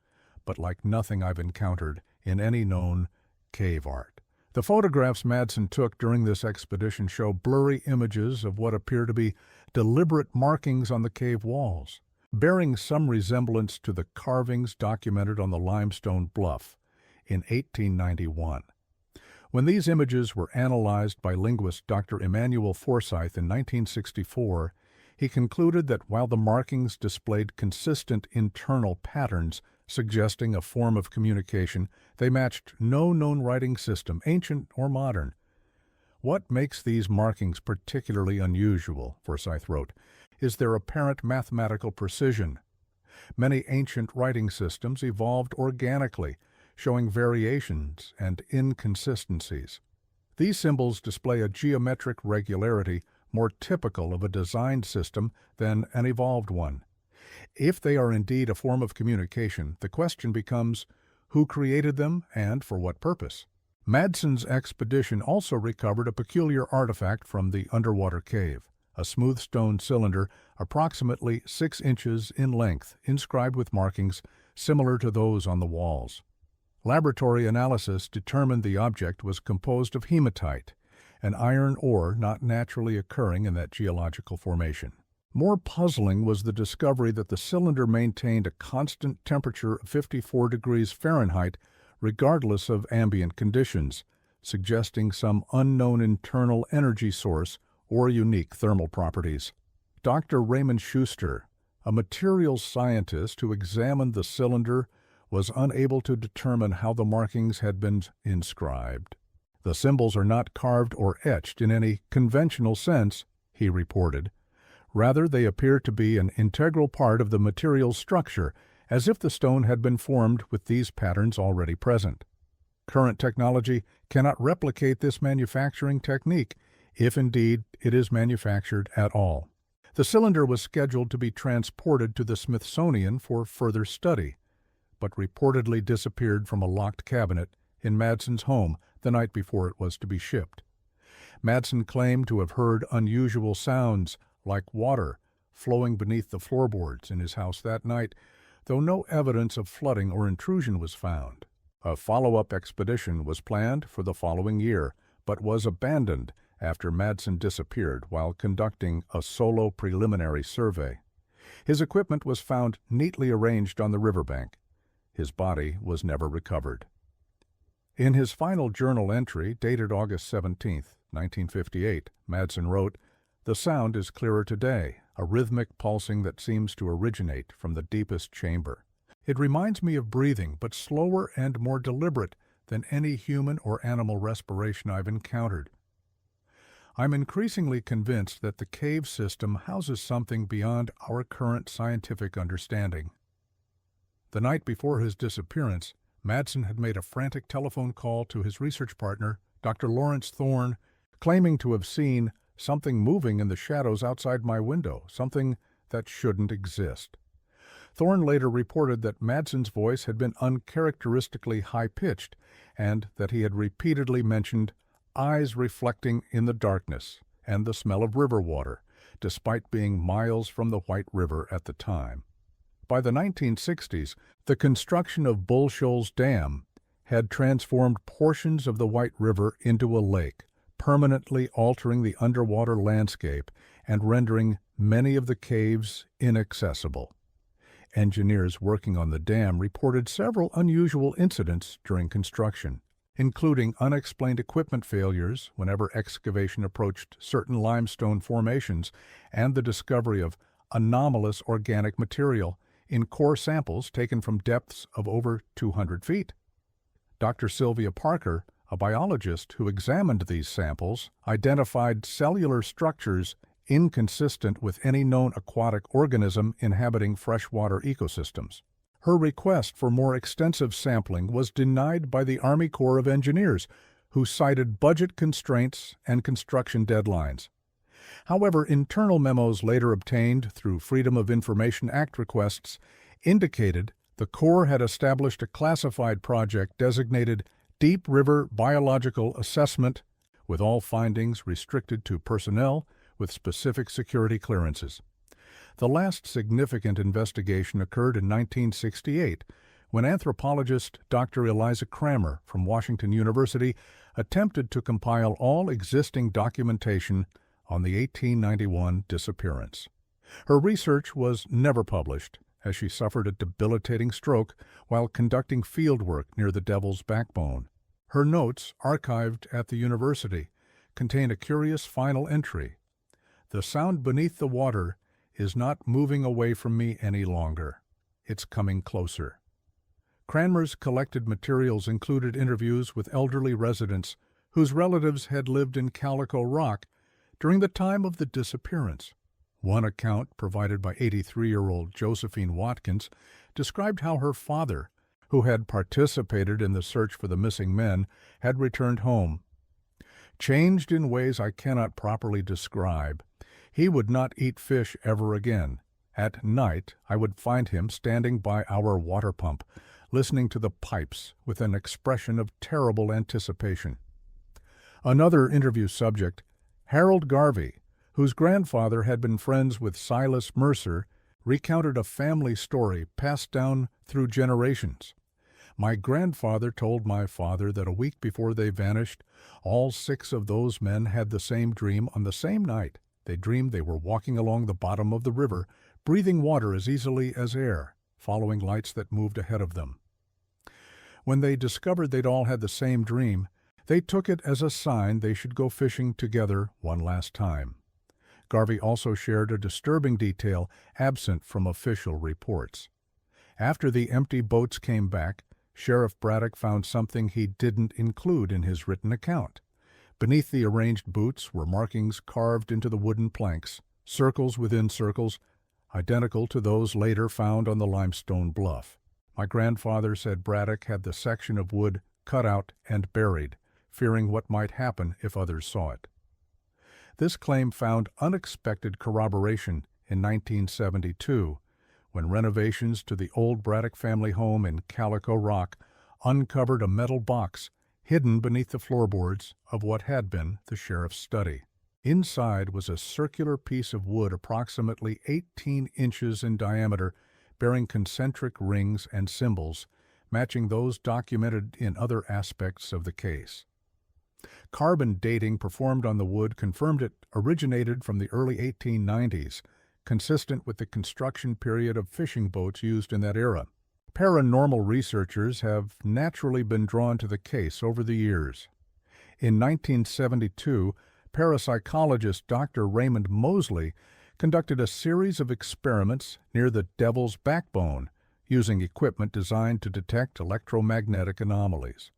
but like nothing I've encountered in any known cave art. The photographs Madsen took during this expedition show blurry images of what appear to be deliberate markings on the cave walls, bearing some resemblance to the carvings documented on the limestone bluff in 1891. When these images were analyzed by linguist Dr. Emmanuel Forsyth in 1964, he concluded that while the markings displayed consistent internal patterns suggesting a form of communication, they matched no known writing system, ancient or modern. What makes these markings particularly unusual, Forsyth wrote, is their apparent mathematical precision. Many ancient writing systems evolved organically, showing variations and inconsistencies. These symbols display a geometric regularity more typical of a designed system than an evolved one. If they are indeed a form of communication, the question becomes, who created them and for what purpose? Madsen's expedition also recovered a peculiar artifact from the underwater cave, a smooth stone cylinder approximately 6 inches in length, inscribed with markings similar to those on the walls. Laboratory analysis determined the object was composed of hematite, an iron ore not naturally occurring in that geological formation. More puzzling was the discovery that the cylinder maintained a constant temperature of 54 degrees Fahrenheit regardless of ambient conditions, suggesting some unknown internal energy source or unique thermal properties. Dr. Raymond Schuster, a materials scientist who examined the cylinder, was unable to determine how the markings had been inscribed. The symbols are not carved or etched in any conventional sense, he reported. Rather, they appear to be an integral part of the material's structure, as if the stone had been formed with these patterns already present. Current technology cannot replicate this manufacturing technique, if indeed it is manufactured at all. The cylinder was scheduled to be transported to the Smithsonian for further study, but reportedly disappeared from a locked cabinet in Madsen's home the night before it was to be shipped. Madsen claimed to have heard unusual sounds like water flowing beneath the floorboards in his house that night, though no evidence of flooding or intrusion was found. A follow-up expedition was planned for the following year, but was abandoned after Madsen disappeared while conducting a solo preliminary survey. His equipment was found neatly arranged on the riverbank. His body was never recovered. In his final journal entry, dated August 17, 1958, Madsen wrote, "The sound is clearer today, a rhythmic pulsing that seems to originate from the deepest chamber. It reminds me of breathing, but slower and more deliberate than any human or animal respiration I've encountered. I'm increasingly convinced that the cave system houses something beyond our current scientific understanding." The night before his disappearance, Madsen had made a frantic telephone call to his research partner, Dr. Lawrence Thorne, claiming to have seen something moving in the shadows outside my window, something that shouldn't exist. Thorne later reported that Madsen's voice had been uncharacteristically high-pitched and that he had repeatedly mentioned eyes reflecting in the darkness and the smell of river water, despite being miles from the White River at the time. By the 1960s, the construction of Bull Shoals Dam had transformed portions of the White River into a lake, permanently altering the underwater landscape and rendering many of the caves inaccessible. Engineers working on the dam reported several unusual incidents during construction, including unexplained equipment failures whenever excavation approached certain limestone formations and the discovery of anomalous organic material in core samples taken from depths of over 200 feet. Dr. Sylvia Parker, a biologist who examined these samples, identified cellular structures inconsistent with any known aquatic organism inhabiting freshwater ecosystems. Her request for more extensive sampling was denied by the Army Corps of Engineers, who cited budget constraints and construction deadlines. However, internal memos later obtained through Freedom of Information Act requests indicated the Corps had established a classified project designated Deep River Biological Assessment, with all findings restricted to personnel with specific security clearances. The last significant investigation occurred in 1968, when anthropologist Dr. Eliza Kramer from Washington University attempted to compile all existing documentation on the 1891 disappearance. Her research was never published, as she suffered a debilitating stroke while conducting fieldwork near the Devil's Backbone. Her notes, archived at the university, contain a curious final entry. "The sound beneath the water is not moving away from me any longer. It's coming closer." Cranmer's collected materials included interviews with elderly residents whose relatives had lived in Calico Rock during the time of the disappearance. One account, provided by 83-year-old Josephine Watkins, described how her father, who had participated in the search for the missing men, had returned home. "Changed in ways I cannot properly describe. He would not eat fish ever again. At night I would find him standing by our water pump, listening to the pipes with an expression of terrible anticipation." Another interview subject, Harold Garvey, whose grandfather had been friends with Silas Mercer, recounted a family story passed down through generations. "My grandfather told my father that a week before they vanished, all 6 of those men had the same dream on the same night. They dreamed they were walking along the bottom of the river, breathing water as easily as air, following lights that moved ahead of them. When they discovered they'd all had the same dream, they took it as a sign they should go fishing together one last time." Garvey also shared a disturbing detail absent from official reports. After the empty boats came back, Sheriff Braddock found something he didn't include in his written account. Beneath the arranged boots were markings carved into the wooden planks, circles within circles, identical to those later found on the limestone bluff. "My grandfather said Braddock had the section of wood cut out and buried, fearing what might happen if others saw it." This claim found unexpected corroboration in 1972, when renovations to the old Braddock family home in Calico Rock uncovered a metal box hidden beneath the floorboards of what had been the sheriff's study. Inside was a circular piece of wood approximately 18 inches in diameter, bearing concentric rings and symbols, matching those documented in other aspects of the case. Carbon dating performed on the wood confirmed it originated from the early 1890s, consistent with the construction period of fishing boats used in that era. Paranormal researchers have naturally been drawn to the case over the years. In 1972, parapsychologist Dr. Raymond Mosley conducted a series of experiments near the Devil's Backbone, using equipment designed to detect electromagnetic anomalies.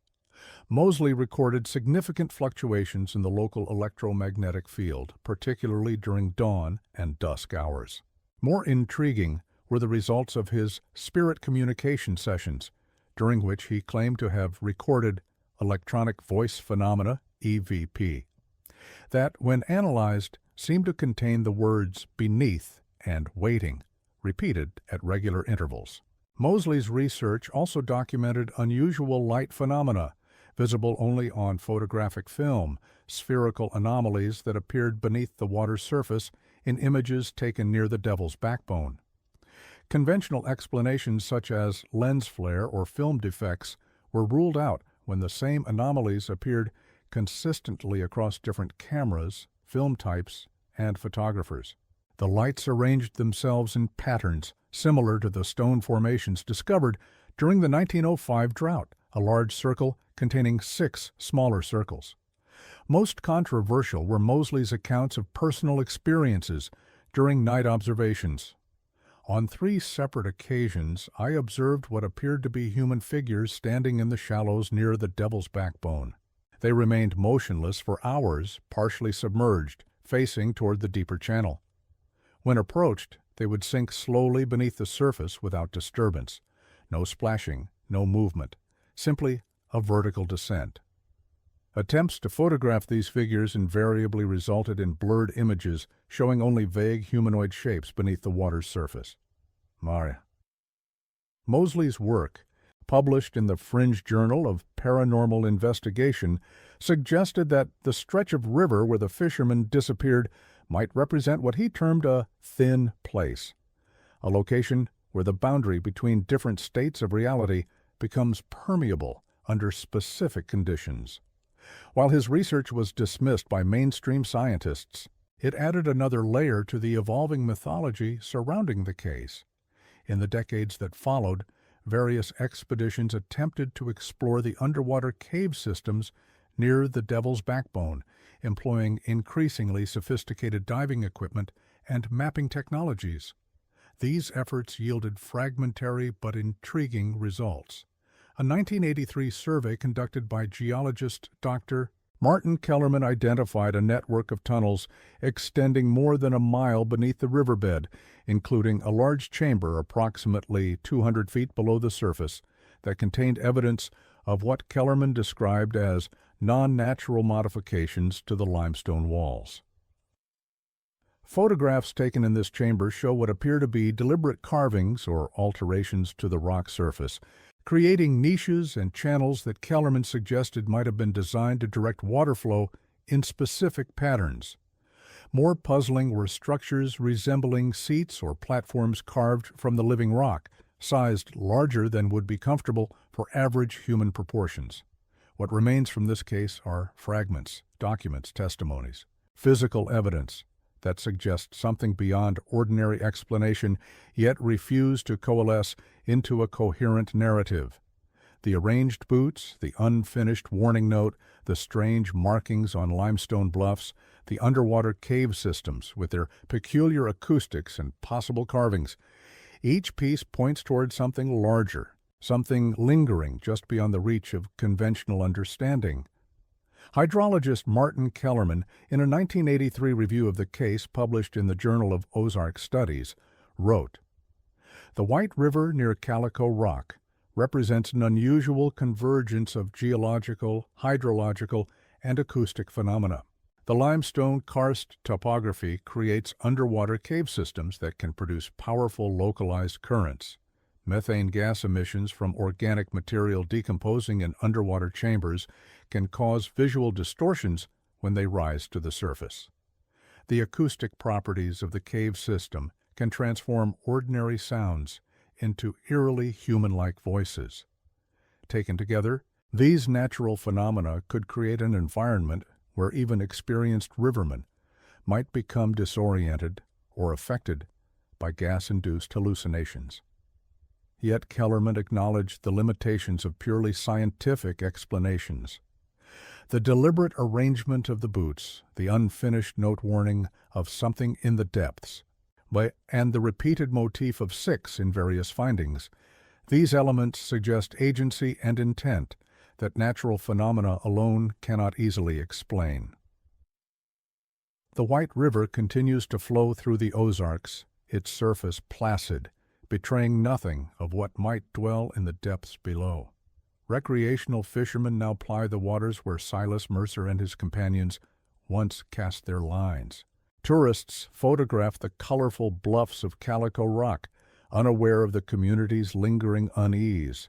Mosley recorded significant fluctuations in the local electromagnetic field, particularly during dawn and dusk hours. More intriguing were the results of his spirit communication sessions, during which he claimed to have recorded electronic voice phenomena, EVP, that, when analyzed, seemed to contain the words beneath and waiting, repeated at regular intervals. Moseley's research also documented unusual light phenomena, visible only on photographic film, spherical anomalies that appeared beneath the water's surface in images taken near the Devil's Backbone. Conventional explanations such as lens flare or film defects were ruled out when the same anomalies appeared consistently across different cameras, film types, and photographers. The lights arranged themselves in patterns similar to the stone formations discovered during the 1905 drought, a large circle containing 6 smaller circles. Most controversial were Moseley's accounts of personal experiences during night observations. On 3 separate occasions, I observed what appeared to be human figures standing in the shallows near the Devil's Backbone. They remained motionless for hours, partially submerged, facing toward the deeper channel. When approached, they would sink slowly beneath the surface without disturbance. No splashing, no movement, simply a vertical descent. Attempts to photograph these figures invariably resulted in blurred images showing only vague humanoid shapes beneath the water's surface. Maria. Moseley's work, published in the Fringe Journal of Paranormal Investigation, suggested that the stretch of river where the fishermen disappeared might represent what he termed a thin place, a location where the boundary between different states of reality becomes permeable under specific conditions. While his research was dismissed by mainstream scientists, it added another layer to the evolving mythology surrounding the case. In the decades that followed, various expeditions attempted to explore the underwater cave systems near the Devil's Backbone, employing increasingly sophisticated diving equipment and mapping technologies. These efforts yielded fragmentary but intriguing results. A 1983 survey conducted by geologist Dr. Martin Kellerman identified a network of tunnels extending more than a mile beneath the riverbed, including a large chamber approximately 200 feet below the surface that contained evidence of what Kellerman described as non-natural modifications to the limestone walls. Photographs taken in this chamber show what appear to be deliberate carvings or alterations to the rock surface, creating niches and channels that Kellerman suggested might have been designed to direct water flow in specific patterns. More puzzling were structures resembling seats or platforms carved from the living rock, sized larger than would be comfortable for average human proportions. What remains from this case are fragments, documents, testimonies, physical evidence that suggests something beyond ordinary explanation, yet refuse to coalesce into a coherent narrative. The arranged boots, the unfinished warning note, the strange markings on limestone bluffs, the underwater cave systems with their peculiar acoustics and possible carvings. Each piece points toward something larger, something lingering just beyond the reach of conventional understanding. Hydrologist Martin Kellerman, in a 1983 review of the case published in the Journal of Ozark Studies, wrote, "The White River near Calico Rock represents an unusual convergence of geological, hydrological, and acoustic phenomena. The limestone karst topography creates underwater cave systems that can produce powerful localized currents. Methane gas emissions from organic material decomposing in underwater chambers can cause visual distortions when they rise to the surface. The acoustic properties of the cave system can transform ordinary sounds into eerily human-like voices. Taken together, these natural phenomena could create an environment where even experienced rivermen might become disoriented or affected by gas-induced hallucinations." Yet Kellerman acknowledged the limitations of purely scientific explanations. The deliberate arrangement of the boots, the unfinished note warning of something in the depths, and the repeated motif of 6 in various findings, these elements suggest agency and intent that natural phenomena alone cannot easily explain. The White River continues to flow through the Ozarks, its surface placid, betraying nothing of what might dwell in the depths below. Recreational fishermen now ply the waters where Silas Mercer and his companions once cast their lines. Tourists photograph the colorful bluffs of Calico Rock, unaware of the community's lingering unease.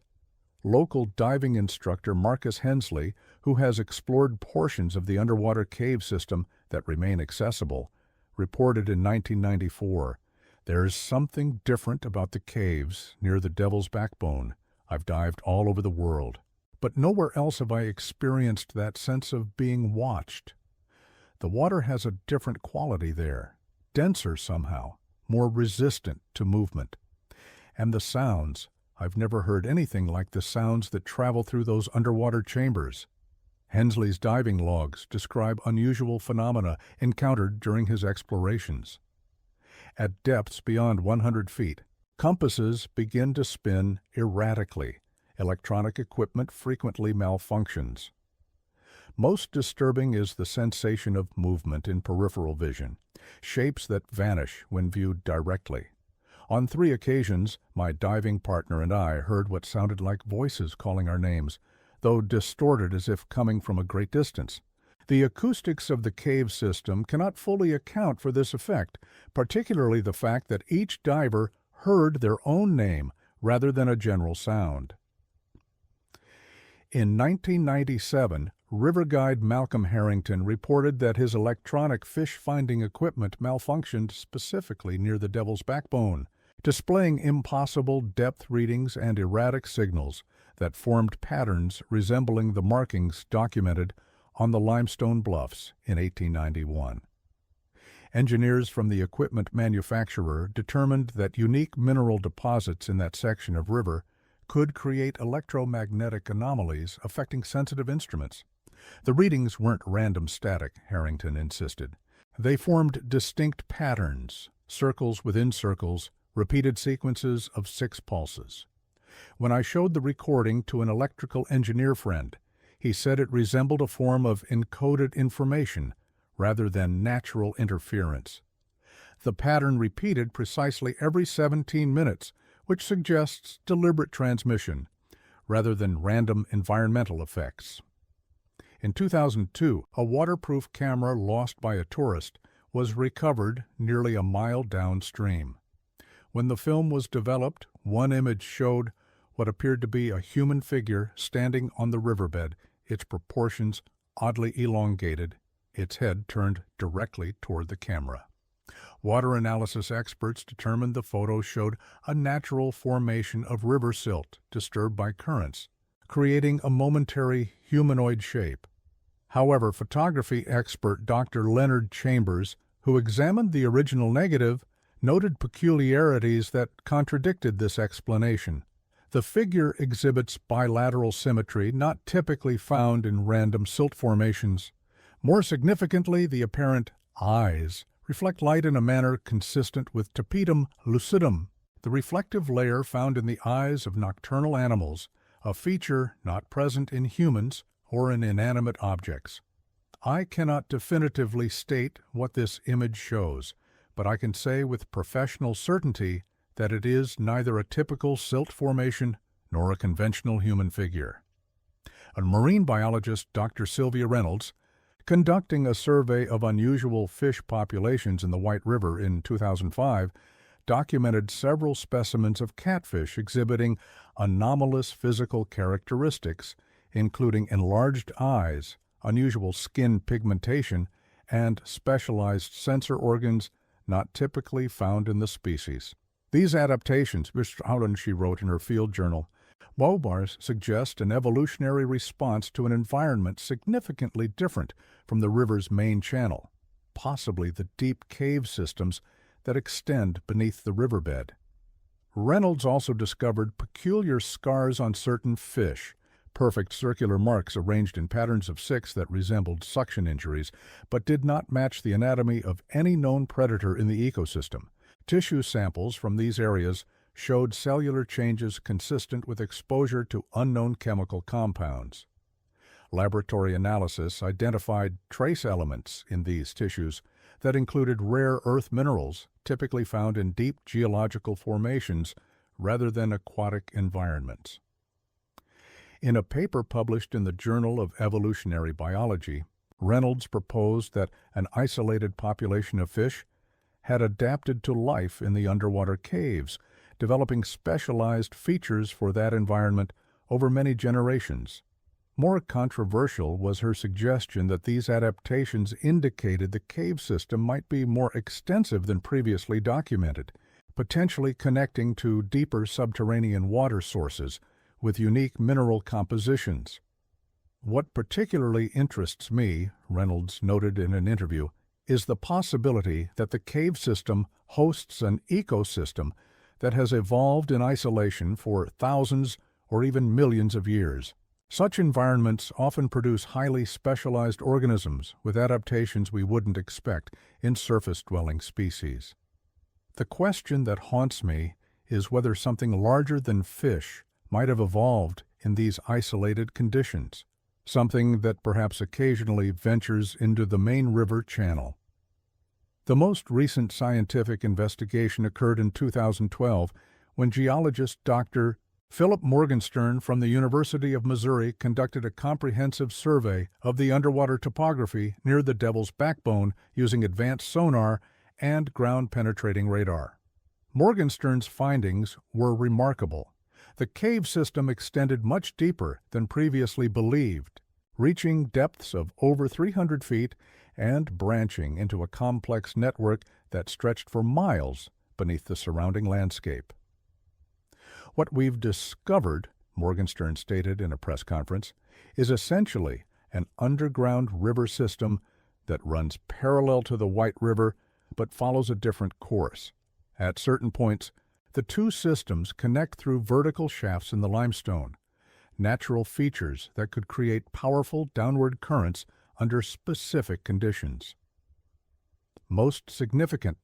Local diving instructor Marcus Hensley, who has explored portions of the underwater cave system that remain accessible, reported in 1994, "There's something different about the caves near the Devil's Backbone. I've dived all over the world, but nowhere else have I experienced that sense of being watched. The water has a different quality there, denser somehow, more resistant to movement. And the sounds, I've never heard anything like the sounds that travel through those underwater chambers." Hensley's diving logs describe unusual phenomena encountered during his explorations. At depths beyond 100 feet, compasses begin to spin erratically. Electronic equipment frequently malfunctions. Most disturbing is the sensation of movement in peripheral vision, shapes that vanish when viewed directly. On 3 occasions, my diving partner and I heard what sounded like voices calling our names, though distorted as if coming from a great distance. The acoustics of the cave system cannot fully account for this effect, particularly the fact that each diver heard their own name rather than a general sound. In 1997, river guide Malcolm Harrington reported that his electronic fish-finding equipment malfunctioned specifically near the Devil's Backbone, displaying impossible depth readings and erratic signals that formed patterns resembling the markings documented on the limestone bluffs in 1891. Engineers from the equipment manufacturer determined that unique mineral deposits in that section of river could create electromagnetic anomalies affecting sensitive instruments. The readings weren't random static, Harrington insisted. They formed distinct patterns, circles within circles, repeated sequences of 6 pulses. When I showed the recording to an electrical engineer friend, he said it resembled a form of encoded information rather than natural interference. The pattern repeated precisely every 17 minutes, which suggests deliberate transmission rather than random environmental effects. In 2002, a waterproof camera lost by a tourist was recovered nearly a mile downstream. When the film was developed, one image showed what appeared to be a human figure standing on the riverbed, its proportions oddly elongated, its head turned directly toward the camera. Water analysis experts determined the photo showed a natural formation of river silt disturbed by currents, creating a momentary humanoid shape. However, photography expert Dr. Leonard Chambers, who examined the original negative, noted peculiarities that contradicted this explanation. The figure exhibits bilateral symmetry not typically found in random silt formations. More significantly, the apparent eyes reflect light in a manner consistent with tapetum lucidum, the reflective layer found in the eyes of nocturnal animals, a feature not present in humans or in inanimate objects. I cannot definitively state what this image shows, but I can say with professional certainty that it is neither a typical silt formation nor a conventional human figure. A marine biologist, Dr. Sylvia Reynolds, conducting a survey of unusual fish populations in the White River in 2005, documented several specimens of catfish exhibiting anomalous physical characteristics, including enlarged eyes, unusual skin pigmentation, and specialized sensor organs not typically found in the species. These adaptations, Mr. Allen, she wrote in her field journal, Bobars suggest an evolutionary response to an environment significantly different from the river's main channel, possibly the deep cave systems that extend beneath the riverbed. Reynolds also discovered peculiar scars on certain fish, perfect circular marks arranged in patterns of 6 that resembled suction injuries, but did not match the anatomy of any known predator in the ecosystem. Tissue samples from these areas showed cellular changes consistent with exposure to unknown chemical compounds. Laboratory analysis identified trace elements in these tissues that included rare earth minerals typically found in deep geological formations rather than aquatic environments. In a paper published in the Journal of Evolutionary Biology, Reynolds proposed that an isolated population of fish had adapted to life in the underwater caves, developing specialized features for that environment over many generations. More controversial was her suggestion that these adaptations indicated the cave system might be more extensive than previously documented, potentially connecting to deeper subterranean water sources with unique mineral compositions. What particularly interests me, Reynolds noted in an interview, is the possibility that the cave system hosts an ecosystem that has evolved in isolation for thousands or even millions of years. Such environments often produce highly specialized organisms with adaptations we wouldn't expect in surface-dwelling species. The question that haunts me is whether something larger than fish might have evolved in these isolated conditions, something that perhaps occasionally ventures into the main river channel. The most recent scientific investigation occurred in 2012 when geologist Dr. Philip Morgenstern from the University of Missouri conducted a comprehensive survey of the underwater topography near the Devil's Backbone using advanced sonar and ground-penetrating radar. Morgenstern's findings were remarkable. The cave system extended much deeper than previously believed, reaching depths of over 300 feet and branching into a complex network that stretched for miles beneath the surrounding landscape. What we've discovered, Morgenstern stated in a press conference, is essentially an underground river system that runs parallel to the White River but follows a different course. At certain points, the two systems connect through vertical shafts in the limestone, natural features that could create powerful downward currents under specific conditions. Most significant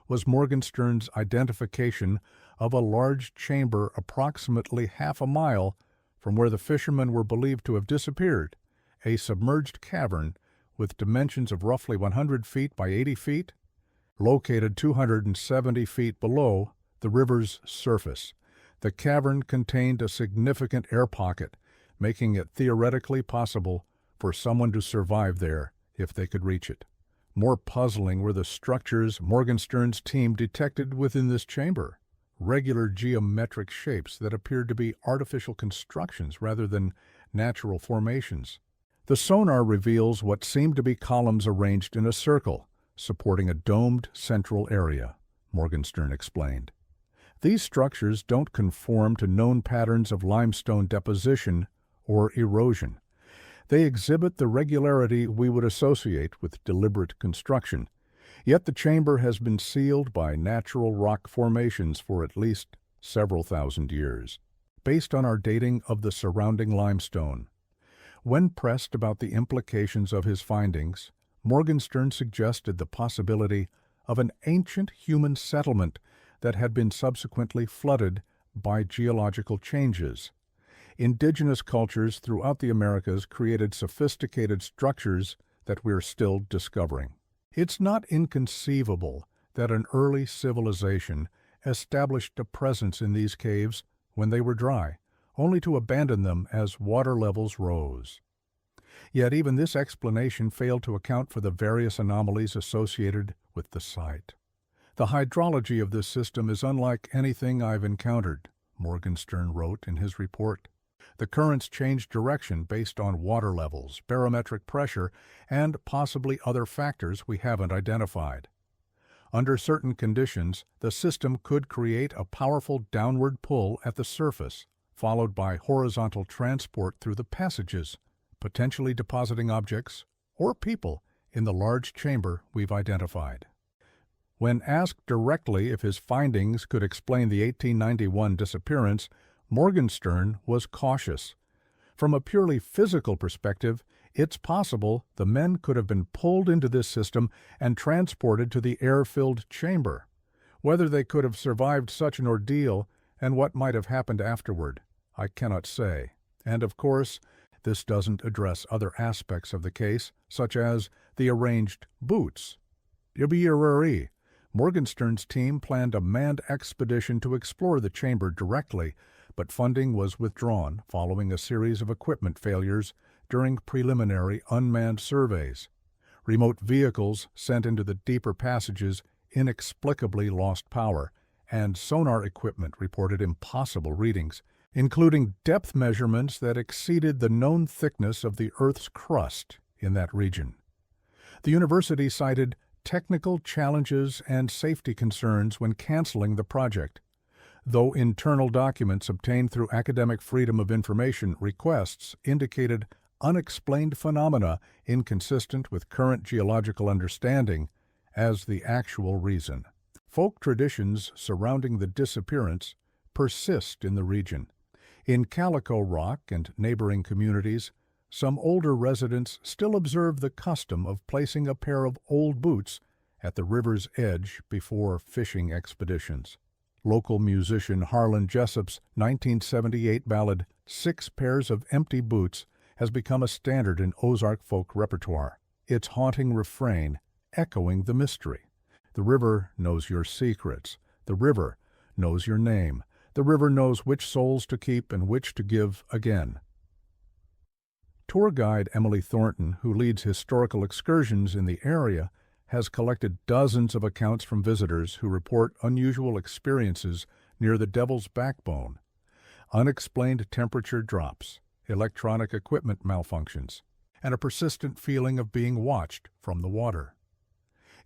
was Morgenstern's identification of a large chamber approximately half a mile from where the fishermen were believed to have disappeared, a submerged cavern with dimensions of roughly 100 feet by 80 feet, located 270 feet below the river's surface. The cavern contained a significant air pocket, making it theoretically possible for someone to survive there if they could reach it. More puzzling were the structures Morgenstern's team detected within this chamber, regular geometric shapes that appeared to be artificial constructions rather than natural formations. The sonar reveals what seemed to be columns arranged in a circle, supporting a domed central area, Morgenstern explained. These structures don't conform to known patterns of limestone deposition or erosion. They exhibit the regularity we would associate with deliberate construction, yet the chamber has been sealed by natural rock formations for at least several thousand years, based on our dating of the surrounding limestone. When pressed about the implications of his findings, Morgenstern suggested the possibility of an ancient human settlement that had been subsequently flooded by geological changes. Indigenous cultures throughout the Americas created sophisticated structures that we're still discovering. It's not inconceivable that an early civilization established a presence in these caves when they were dry, only to abandon them as water levels rose. Yet even this explanation failed to account for the various anomalies associated with the site. The hydrology of this system is unlike anything I've encountered, Morgenstern wrote in his report. The currents change direction based on water levels, barometric pressure, and possibly other factors we haven't identified. Under certain conditions, the system could create a powerful downward pull at the surface, followed by horizontal transport through the passages, potentially depositing objects or people in the large chamber we've identified. When asked directly if his findings could explain the 1891 disappearance, Morgenstern was cautious. From a purely physical perspective, it's possible the men could have been pulled into this system and transported to the air-filled chamber. Whether they could have survived such an ordeal and what might have happened afterward, I cannot say. And of course, this doesn't address other aspects of the case, such as the arranged boots. Morgenstern's team planned a manned expedition to explore the chamber directly, but funding was withdrawn following a series of equipment failures during preliminary unmanned surveys. Remote vehicles sent into the deeper passages inexplicably lost power, and sonar equipment reported impossible readings, including depth measurements that exceeded the known thickness of the Earth's crust in that region. The university cited technical challenges and safety concerns when canceling the project, though internal documents obtained through academic freedom of information requests indicated unexplained phenomena inconsistent with current geological understanding as the actual reason. Folk traditions surrounding the disappearance persist in the region. In Calico Rock and neighboring communities, some older residents still observe the custom of placing a pair of old boots at the river's edge before fishing expeditions. Local musician Harlan Jessup's 1978 ballad, "6 Pairs of Empty Boots," has become a standard in Ozark folk repertoire, its haunting refrain echoing the mystery. The river knows your secrets. The river knows your name. The river knows which souls to keep and which to give again. Tour guide Emily Thornton, who leads historical excursions in the area, has collected dozens of accounts from visitors who report unusual experiences near the Devil's Backbone, unexplained temperature drops, electronic equipment malfunctions, and a persistent feeling of being watched from the water.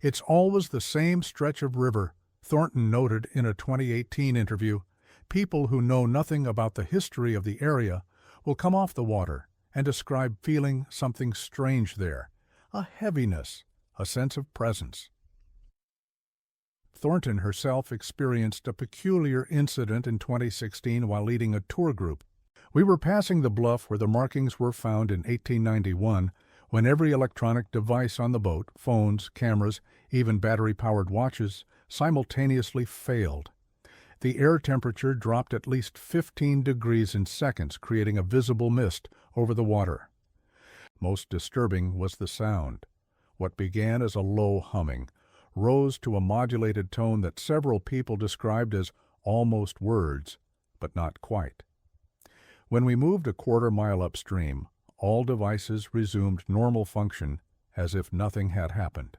"It's always the same stretch of river," Thornton noted in a 2018 interview. "People who know nothing about the history of the area will come off the water and describe feeling something strange there, a heaviness, a sense of presence." Thornton herself experienced a peculiar incident in 2016 while leading a tour group. "We were passing the bluff where the markings were found in 1891 when every electronic device on the boat, phones, cameras, even battery-powered watches, simultaneously failed. The air temperature dropped at least 15 degrees in seconds, creating a visible mist over the water. Most disturbing was the sound. What began as a low humming rose to a modulated tone that several people described as almost words, but not quite. When we moved a quarter-mile upstream, all devices resumed normal function as if nothing had happened."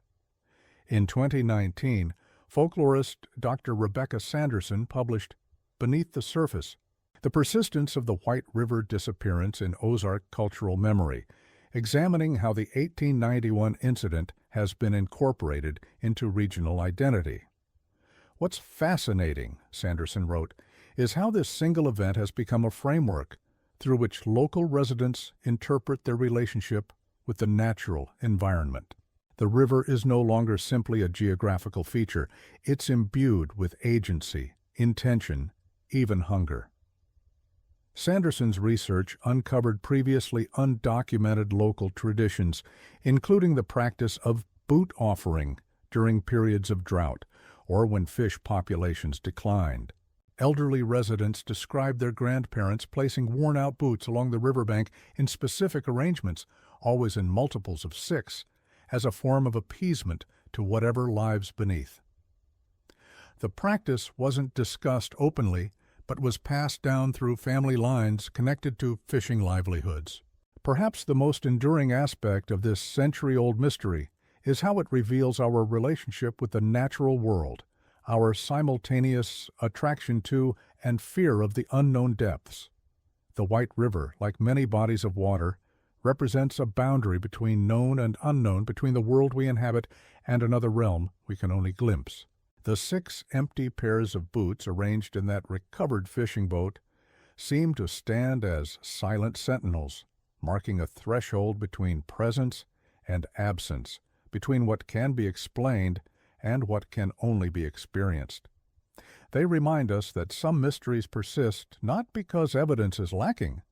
In 2019, folklorist Dr. Rebecca Sanderson published Beneath the Surface, The Persistence of the White River Disappearance in Ozark Cultural Memory, examining how the 1891 incident has been incorporated into regional identity. "What's fascinating," Sanderson wrote, "is how this single event has become a framework through which local residents interpret their relationship with the natural environment. The river is no longer simply a geographical feature. It's imbued with agency, intention, even hunger." Sanderson's research uncovered previously undocumented local traditions, including the practice of boot offering during periods of drought or when fish populations declined. Elderly residents described their grandparents placing worn-out boots along the riverbank in specific arrangements, always in multiples of 6, as a form of appeasement to whatever lives beneath. The practice wasn't discussed openly, but was passed down through family lines connected to fishing livelihoods. Perhaps the most enduring aspect of this century-old mystery is how it reveals our relationship with the natural world, our simultaneous attraction to and fear of the unknown depths. The White River, like many bodies of water, represents a boundary between known and unknown, between the world we inhabit and another realm we can only glimpse. The 6 empty pairs of boots arranged in that recovered fishing boat seem to stand as silent sentinels, marking a threshold between presence and absence, between what can be explained and what can only be experienced. They remind us that some mysteries persist not because evidence is lacking,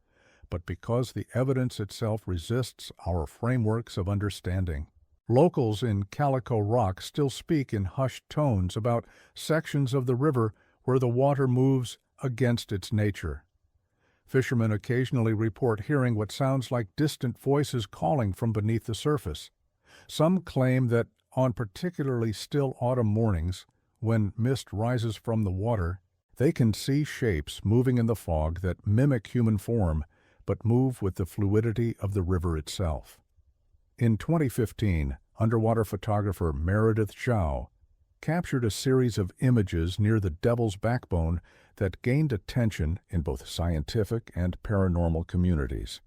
but because the evidence itself resists our frameworks of understanding. Locals in Calico Rock still speak in hushed tones about sections of the river where the water moves against its nature. Fishermen occasionally report hearing what sounds like distant voices calling from beneath the surface. Some claim that on particularly still autumn mornings, when mist rises from the water, they can see shapes moving in the fog that mimic human form, but move with the fluidity of the river itself. In 2015, underwater photographer Meredith Zhao captured a series of images near the Devil's Backbone that gained attention in both scientific and paranormal communities.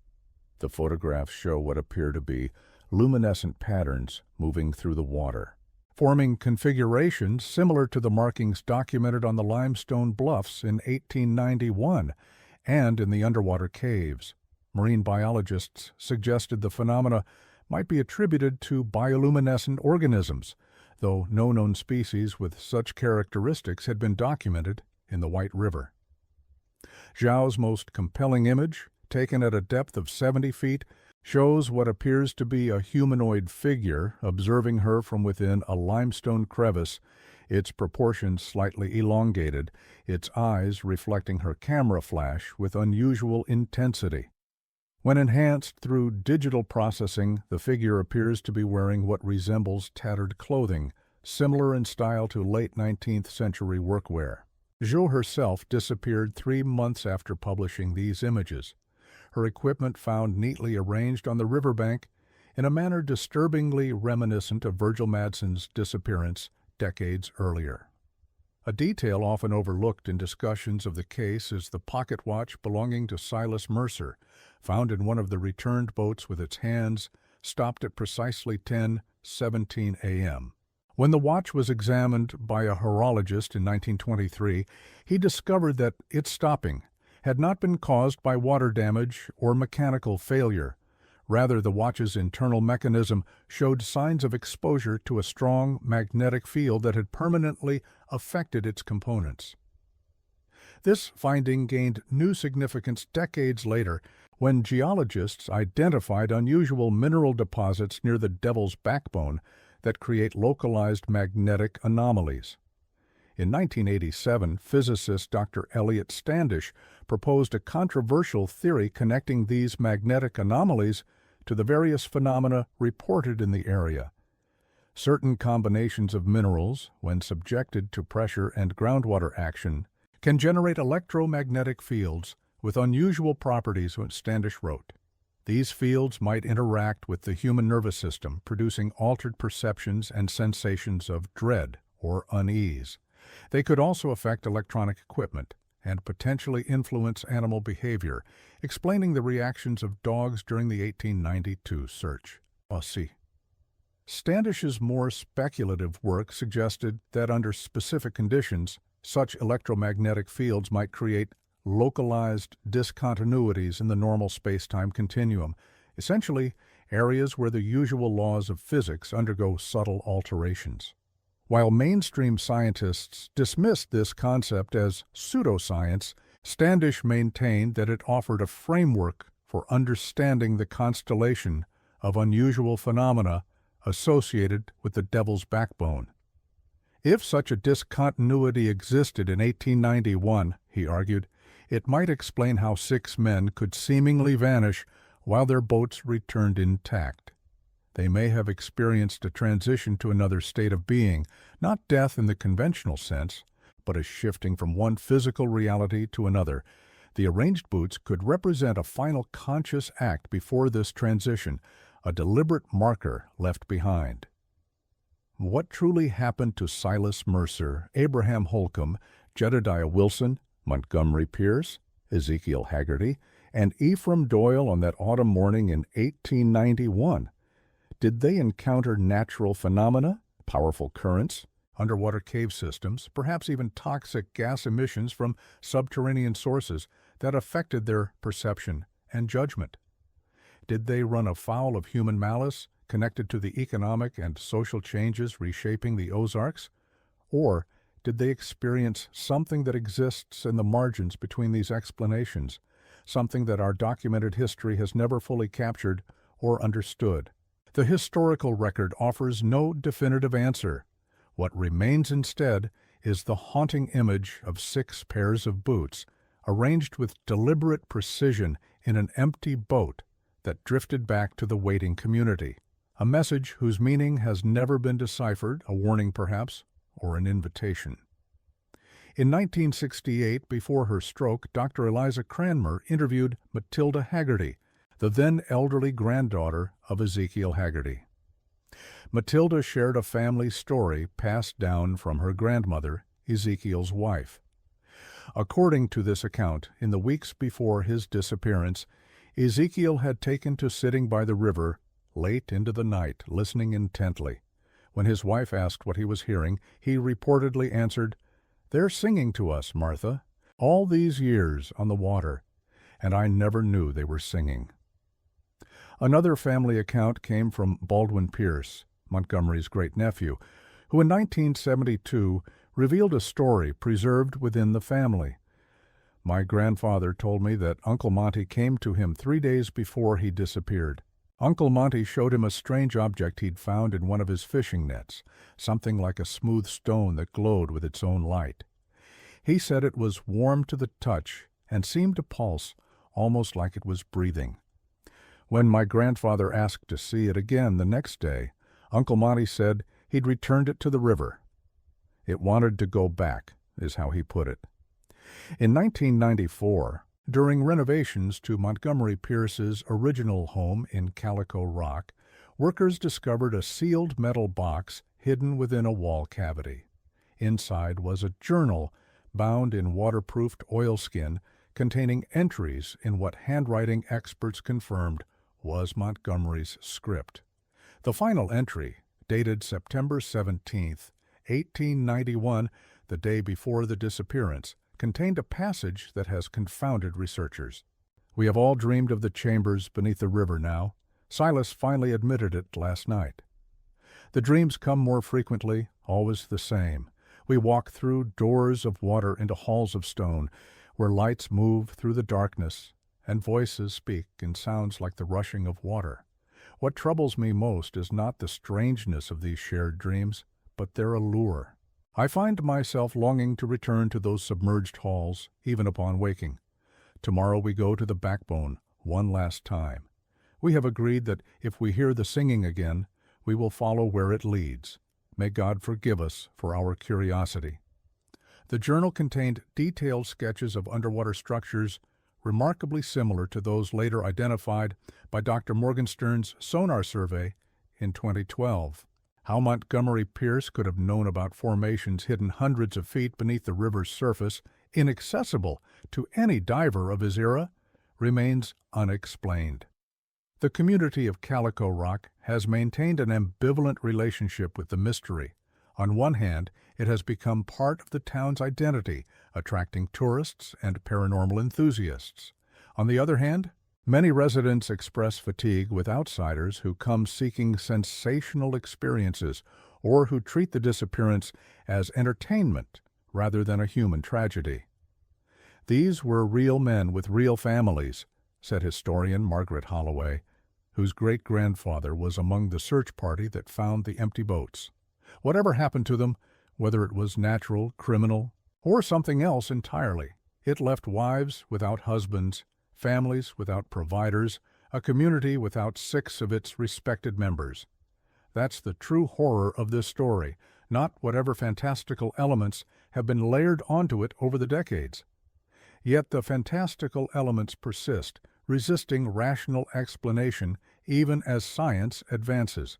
The photographs show what appear to be luminescent patterns moving through the water, forming configurations similar to the markings documented on the limestone bluffs in 1891 and in the underwater caves. Marine biologists suggested the phenomena might be attributed to bioluminescent organisms, though no known species with such characteristics had been documented in the White River. Zhao's most compelling image, taken at a depth of 70 feet, shows what appears to be a humanoid figure observing her from within a limestone crevice, its proportions slightly elongated, its eyes reflecting her camera flash with unusual intensity. When enhanced through digital processing, the figure appears to be wearing what resembles tattered clothing, similar in style to late 19th century workwear. Zhou herself disappeared 3 months after publishing these images, her equipment found neatly arranged on the riverbank in a manner disturbingly reminiscent of Virgil Madsen's disappearance decades earlier. A detail often overlooked in discussions of the case is the pocket watch belonging to Silas Mercer, found in one of the returned boats with its hands stopped at precisely 10:17 a.m. When the watch was examined by a horologist in 1923, he discovered that its stopping had not been caused by water damage or mechanical failure. Rather, the watch's internal mechanism showed signs of exposure to a strong magnetic field that had permanently affected its components. This finding gained new significance decades later when geologists identified unusual mineral deposits near the Devil's Backbone that create localized magnetic anomalies. In 1987, physicist Dr. Elliot Standish proposed a controversial theory connecting these magnetic anomalies to the various phenomena reported in the area. Certain combinations of minerals, when subjected to pressure and groundwater action, can generate electromagnetic fields with unusual properties, Standish wrote. These fields might interact with the human nervous system, producing altered perceptions and sensations of dread or unease. They could also affect electronic equipment and potentially influence animal behavior, explaining the reactions of dogs during the 1892 search. Standish's more speculative work suggested that under specific conditions, such electromagnetic fields might create localized discontinuities in the normal space-time continuum, essentially areas where the usual laws of physics undergo subtle alterations. While mainstream scientists dismissed this concept as pseudoscience, Standish maintained that it offered a framework for understanding the constellation of unusual phenomena associated with the Devil's Backbone. If such a discontinuity existed in 1891, he argued, it might explain how 6 men could seemingly vanish while their boats returned intact. They may have experienced a transition to another state of being, not death in the conventional sense, but a shifting from one physical reality to another. The arranged boots could represent a final conscious act before this transition, a deliberate marker left behind. What truly happened to Silas Mercer, Abraham Holcomb, Jedediah Wilson, Montgomery Pierce, Ezekiel Haggerty, and Ephraim Doyle on that autumn morning in 1891? Did they encounter natural phenomena, powerful currents, underwater cave systems, perhaps even toxic gas emissions from subterranean sources that affected their perception and judgment? Did they run afoul of human malice connected to the economic and social changes reshaping the Ozarks? Or did they experience something that exists in the margins between these explanations, something that our documented history has never fully captured or understood? The historical record offers no definitive answer. What remains instead is the haunting image of 6 pairs of boots, arranged with deliberate precision in an empty boat that drifted back to the waiting community, a message whose meaning has never been deciphered, a warning perhaps, or an invitation. In 1968, before her stroke, Dr. Eliza Cranmer interviewed Matilda Haggerty, the then elderly granddaughter of Ezekiel Haggerty. Matilda shared a family story passed down from her grandmother, Ezekiel's wife. According to this account, in the weeks before his disappearance, Ezekiel had taken to sitting by the river late into the night, listening intently. When his wife asked what he was hearing, he reportedly answered, "They're singing to us, Martha, all these years on the water, and I never knew they were singing." Another family account came from Baldwin Pierce, Montgomery's great-nephew, who in 1972 revealed a story preserved within the family. "My grandfather told me that Uncle Monty came to him 3 days before he disappeared. Uncle Monty showed him a strange object he'd found in one of his fishing nets, something like a smooth stone that glowed with its own light. He said it was warm to the touch and seemed to pulse, almost like it was breathing. When my grandfather asked to see it again the next day, Uncle Monty said he'd returned it to the river. It wanted to go back, is how he put it." In 1994, during renovations to Montgomery Pierce's original home in Calico Rock, workers discovered a sealed metal box hidden within a wall cavity. Inside was a journal bound in waterproofed oilskin containing entries in what handwriting experts confirmed was Montgomery's script. The final entry, dated September 17, 1891, the day before the disappearance, contained a passage that has confounded researchers. "We have all dreamed of the chambers beneath the river now. Silas finally admitted it last night. The dreams come more frequently, always the same. We walk through doors of water into halls of stone, where lights move through the darkness, and voices speak in sounds like the rushing of water. What troubles me most is not the strangeness of these shared dreams, but their allure. I find myself longing to return to those submerged halls, even upon waking. Tomorrow we go to the Backbone one last time. We have agreed that if we hear the singing again, we will follow where it leads. May God forgive us for our curiosity." The journal contained detailed sketches of underwater structures remarkably similar to those later identified by Dr. Morgenstern's sonar survey in 2012. How Montgomery Pierce could have known about formations hidden hundreds of feet beneath the river's surface, inaccessible to any diver of his era, remains unexplained. The community of Calico Rock has maintained an ambivalent relationship with the mystery. On one hand, it has become part of the town's identity, attracting tourists and paranormal enthusiasts. On the other hand, many residents express fatigue with outsiders who come seeking sensational experiences or who treat the disappearance as entertainment rather than a human tragedy. "These were real men with real families," said historian Margaret Holloway, whose great-grandfather was among the search party that found the empty boats. "Whatever happened to them, whether it was natural, criminal, or something else entirely, it left wives without husbands, families without providers, a community without 6 of its respected members. That's the true horror of this story, not whatever fantastical elements have been layered onto it over the decades. Yet the fantastical elements persist, resisting rational explanation even as science advances.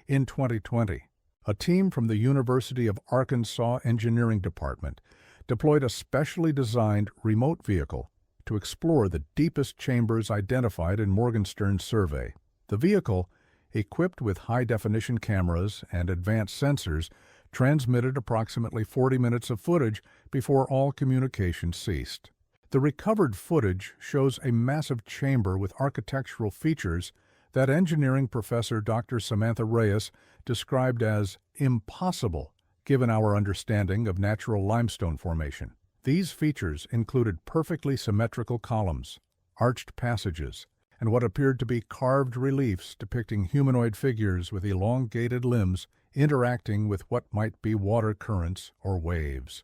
In 2020, a team from the University of Arkansas Engineering Department deployed a specially designed remote vehicle to explore the deepest chambers identified in Morgenstern's survey. The vehicle, equipped with high-definition cameras and advanced sensors, transmitted approximately 40 minutes of footage before all communication ceased. The recovered footage shows a massive chamber with architectural features that engineering professor Dr. Samantha Reyes described as impossible given our understanding of natural limestone formation. These features included perfectly symmetrical columns, arched passages, and what appeared to be carved reliefs depicting humanoid figures with elongated limbs interacting with what might be water currents or waves.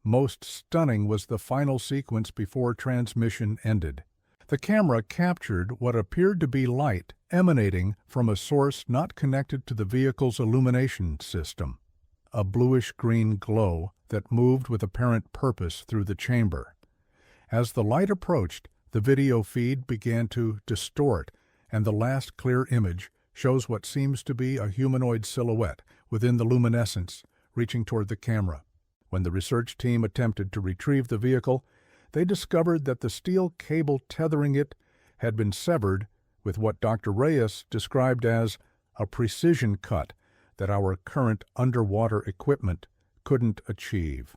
Most stunning was the final sequence before transmission ended. The camera captured what appeared to be light emanating from a source not connected to the vehicle's illumination system, a bluish-green glow that moved with apparent purpose through the chamber. As the light approached, the video feed began to distort, and the last clear image shows what seems to be a humanoid silhouette within the luminescence, reaching toward the camera. When the research team attempted to retrieve the vehicle, they discovered that the steel cable tethering it had been severed with what Dr. Reyes described as a precision cut that our current underwater equipment couldn't achieve.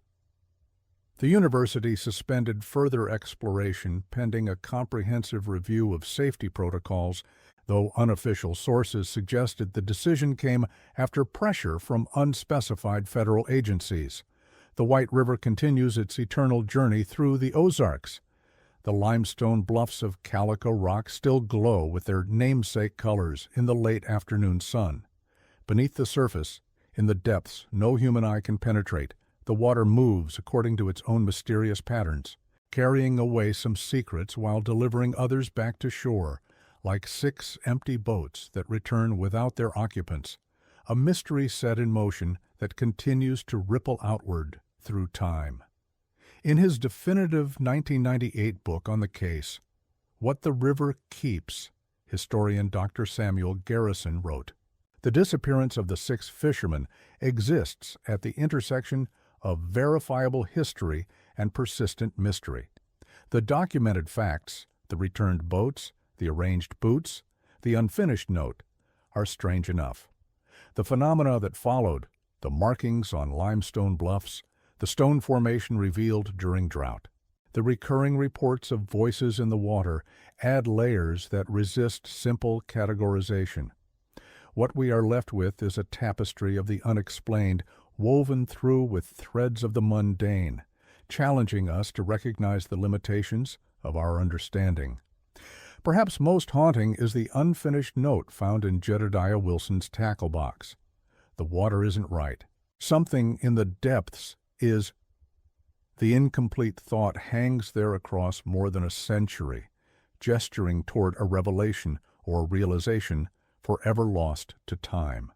The university suspended further exploration pending a comprehensive review of safety protocols, though unofficial sources suggested the decision came after pressure from unspecified federal agencies. The White River continues its eternal journey through the Ozarks. The limestone bluffs of Calico Rock still glow with their namesake colors in the late afternoon sun. Beneath the surface, in the depths no human eye can penetrate, the water moves according to its own mysterious patterns, carrying away some secrets while delivering others back to shore, like 6 empty boats that return without their occupants, a mystery set in motion that continues to ripple outward through time. In his definitive 1998 book on the case, What the River Keeps, historian Dr. Samuel Garrison wrote, "The disappearance of the 6 fishermen exists at the intersection of verifiable history and persistent mystery. The documented facts, the returned boats, the arranged boots, the unfinished note, are strange enough. The phenomena that followed, the markings on limestone bluffs, the stone formation revealed during drought, the recurring reports of voices in the water add layers that resist simple categorization. What we are left with is a tapestry of the unexplained, woven through with threads of the mundane, challenging us to recognize the limitations of our understanding. Perhaps most haunting is the unfinished note found in Jedediah Wilson's tackle box. The water isn't right. Something in the depths is. The incomplete thought hangs there across more than a century, gesturing toward a revelation or realization forever lost to time.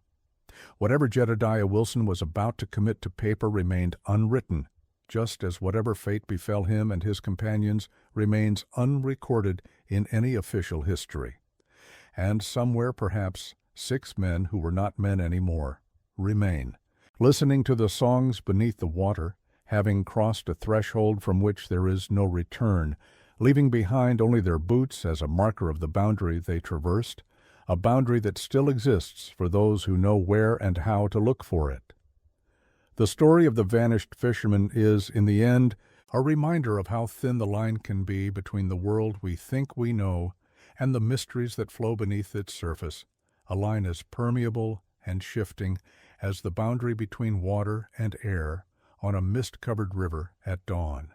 Whatever Jedediah Wilson was about to commit to paper remained unwritten, just as whatever fate befell him and his companions remains unrecorded in any official history. And somewhere, perhaps, 6 men who were not men anymore remain, listening to the songs beneath the water, having crossed a threshold from which there is no return, leaving behind only their boots as a marker of the boundary they traversed, a boundary that still exists for those who know where and how to look for it. The story of the vanished fisherman is, in the end, a reminder of how thin the line can be between the world we think we know and the mysteries that flow beneath its surface, a line as permeable and shifting as the boundary between water and air on a mist-covered river at dawn.